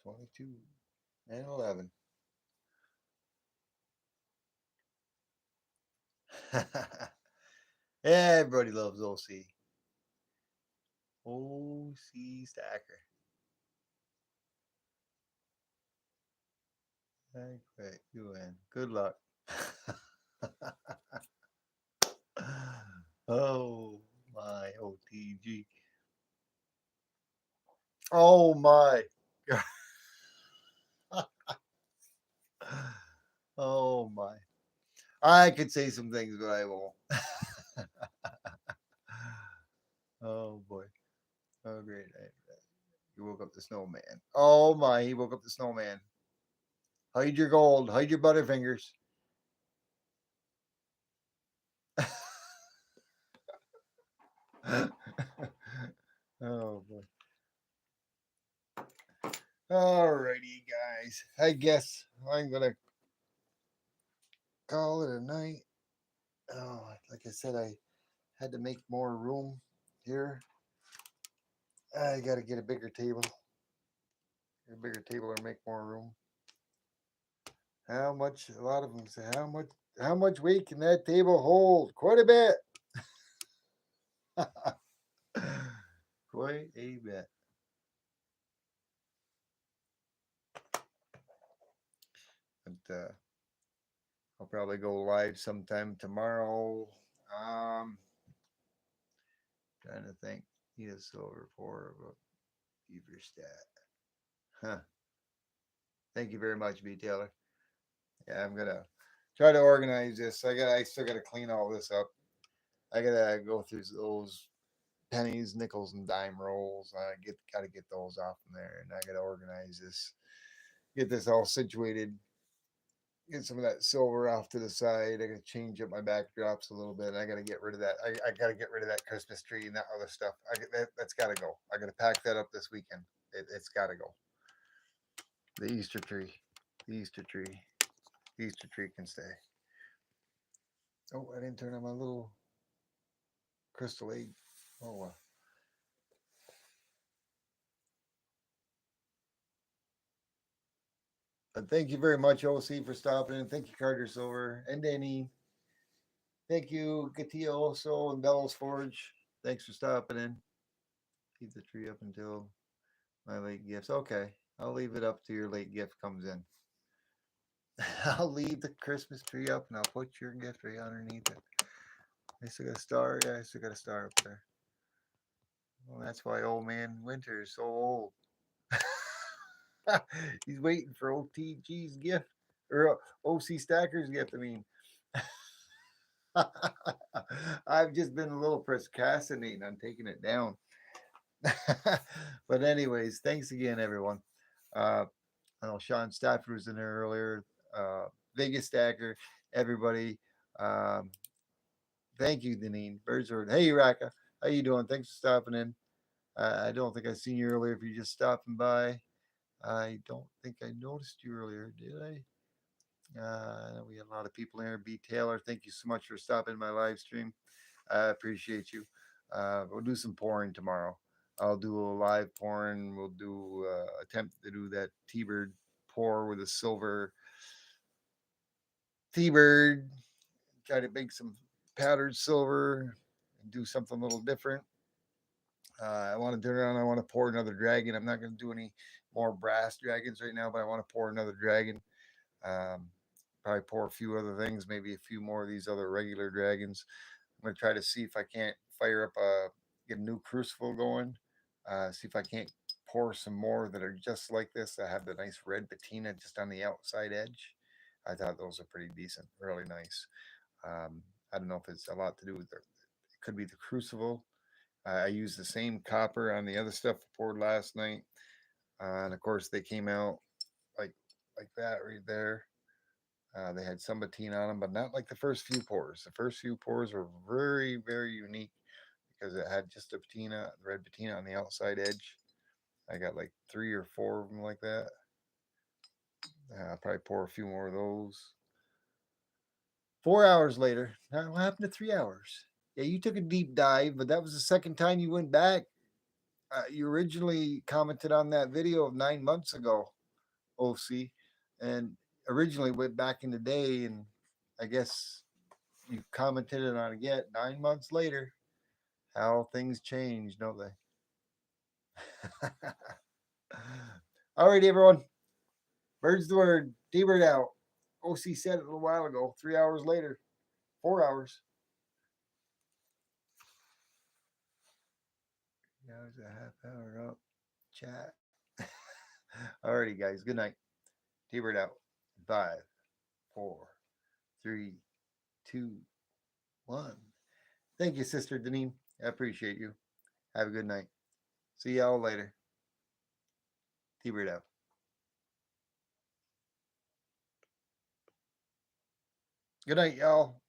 22 and 11. Everybody loves OC. OC Stacker. I quit. You win. Good luck. Oh my OTG. Oh my. Oh my. I could say some things, but I won't. Oh boy. Oh great. He woke up the snowman. Oh my, he woke up the snowman. Hide your gold. Hide your butterfingers. Oh boy. Alrighty, guys. I guess I'm gonna call it a night. Oh, like I said, I had to make more room here. I got to get a bigger table. A bigger table or make more room. How much? A lot of them say, how much? How much weight can that table hold? Quite a bit. Quite a bit. But I'll probably go live sometime tomorrow. Um, Trying to think. He is silver for Beaver stat. Huh. Thank you very much, B Taylor. Yeah, I'm gonna try to organize this. I still gotta clean all this up. I gotta go through those pennies, nickels, and dime rolls. I gotta get those off from there, and I gotta organize this, get this all situated. get some of that silver off to the side. I gotta change up my backdrops a little bit. I gotta get rid of that. I gotta get rid of that Christmas tree and that other stuff. That's gotta go. I gotta pack that up this weekend. It's gotta go. The Easter tree. The Easter tree. The Easter tree can stay. Oh, I didn't turn on my little crystal egg. Oh well. But thank you very much, OC, for stopping in. Thank you, Carter Silver and Danny. Thank you, Katia also and Bellows Forge. Thanks for stopping in. Keep the tree up until my late gifts. Okay. I'll leave it up till your late gift comes in. I'll leave the Christmas tree up and I'll put your gift right underneath it. I still got a star. Yeah, I still got a star up there. Well, that's why old man Winter is so old. He's waiting for OTG's gift or OC Stacker's gift. I mean, I've just been a little procrastinating on taking it down. But anyways, thanks again, everyone. Uh, I know Sean Stafford was in there earlier. Vegas Stacker, everybody. Um, thank you, Deneen. Birds are. Hey, Raka, how you doing? Thanks for stopping in. I don't think I seen you earlier. If you just stopping by, I don't think I noticed you earlier. Did I? We had a lot of people in here. B Taylor, thank you so much for stopping my live stream. I appreciate you. We'll do some pouring tomorrow. I'll do a live pouring. We'll do attempt to do that T-bird pour with a silver T-bird. Try to make some powdered silver and do something a little different. I want to turn around. I want to pour another dragon. I'm not going to do any more brass dragons right now, but I want to pour another dragon. Um, Probably pour a few other things, maybe a few more of these other regular dragons. I'm going to try to see if I can't fire up get a new crucible going. See if I can't pour some more that are just like this. I have the nice red patina just on the outside edge. I thought those are pretty decent, really nice. Um, I don't know if it's a lot to do with it could be the crucible. I used the same copper on the other stuff I poured last night, and of course they came out like like that right there. They had some patina on them, but not like the first few pours. The first few pours were very, very unique because it had just a patina, the red patina on the outside edge. I got like 3 or 4 of them like that. I'll probably pour a few more of those. 4 hours later, now what happened to 3 hours? Yeah, you took a deep dive, but that was the second time you went back. You originally commented on that video of 9 months ago, OC, and originally went back in the day, and I guess you commented on it again 9 months later. How things change, don't they? All right, everyone. Bird's the word. D-Bird out. OC said it a little while ago. 3 hours later. 4 hours. Now it's a half hour up. Chat. Alrighty, guys. Good night. T-Bird out. 5, 4, 3, 2, 1. Thank you, Sister Deneen. I appreciate you. Have a good night. See y'all later. T-Bird out. Good night, y'all.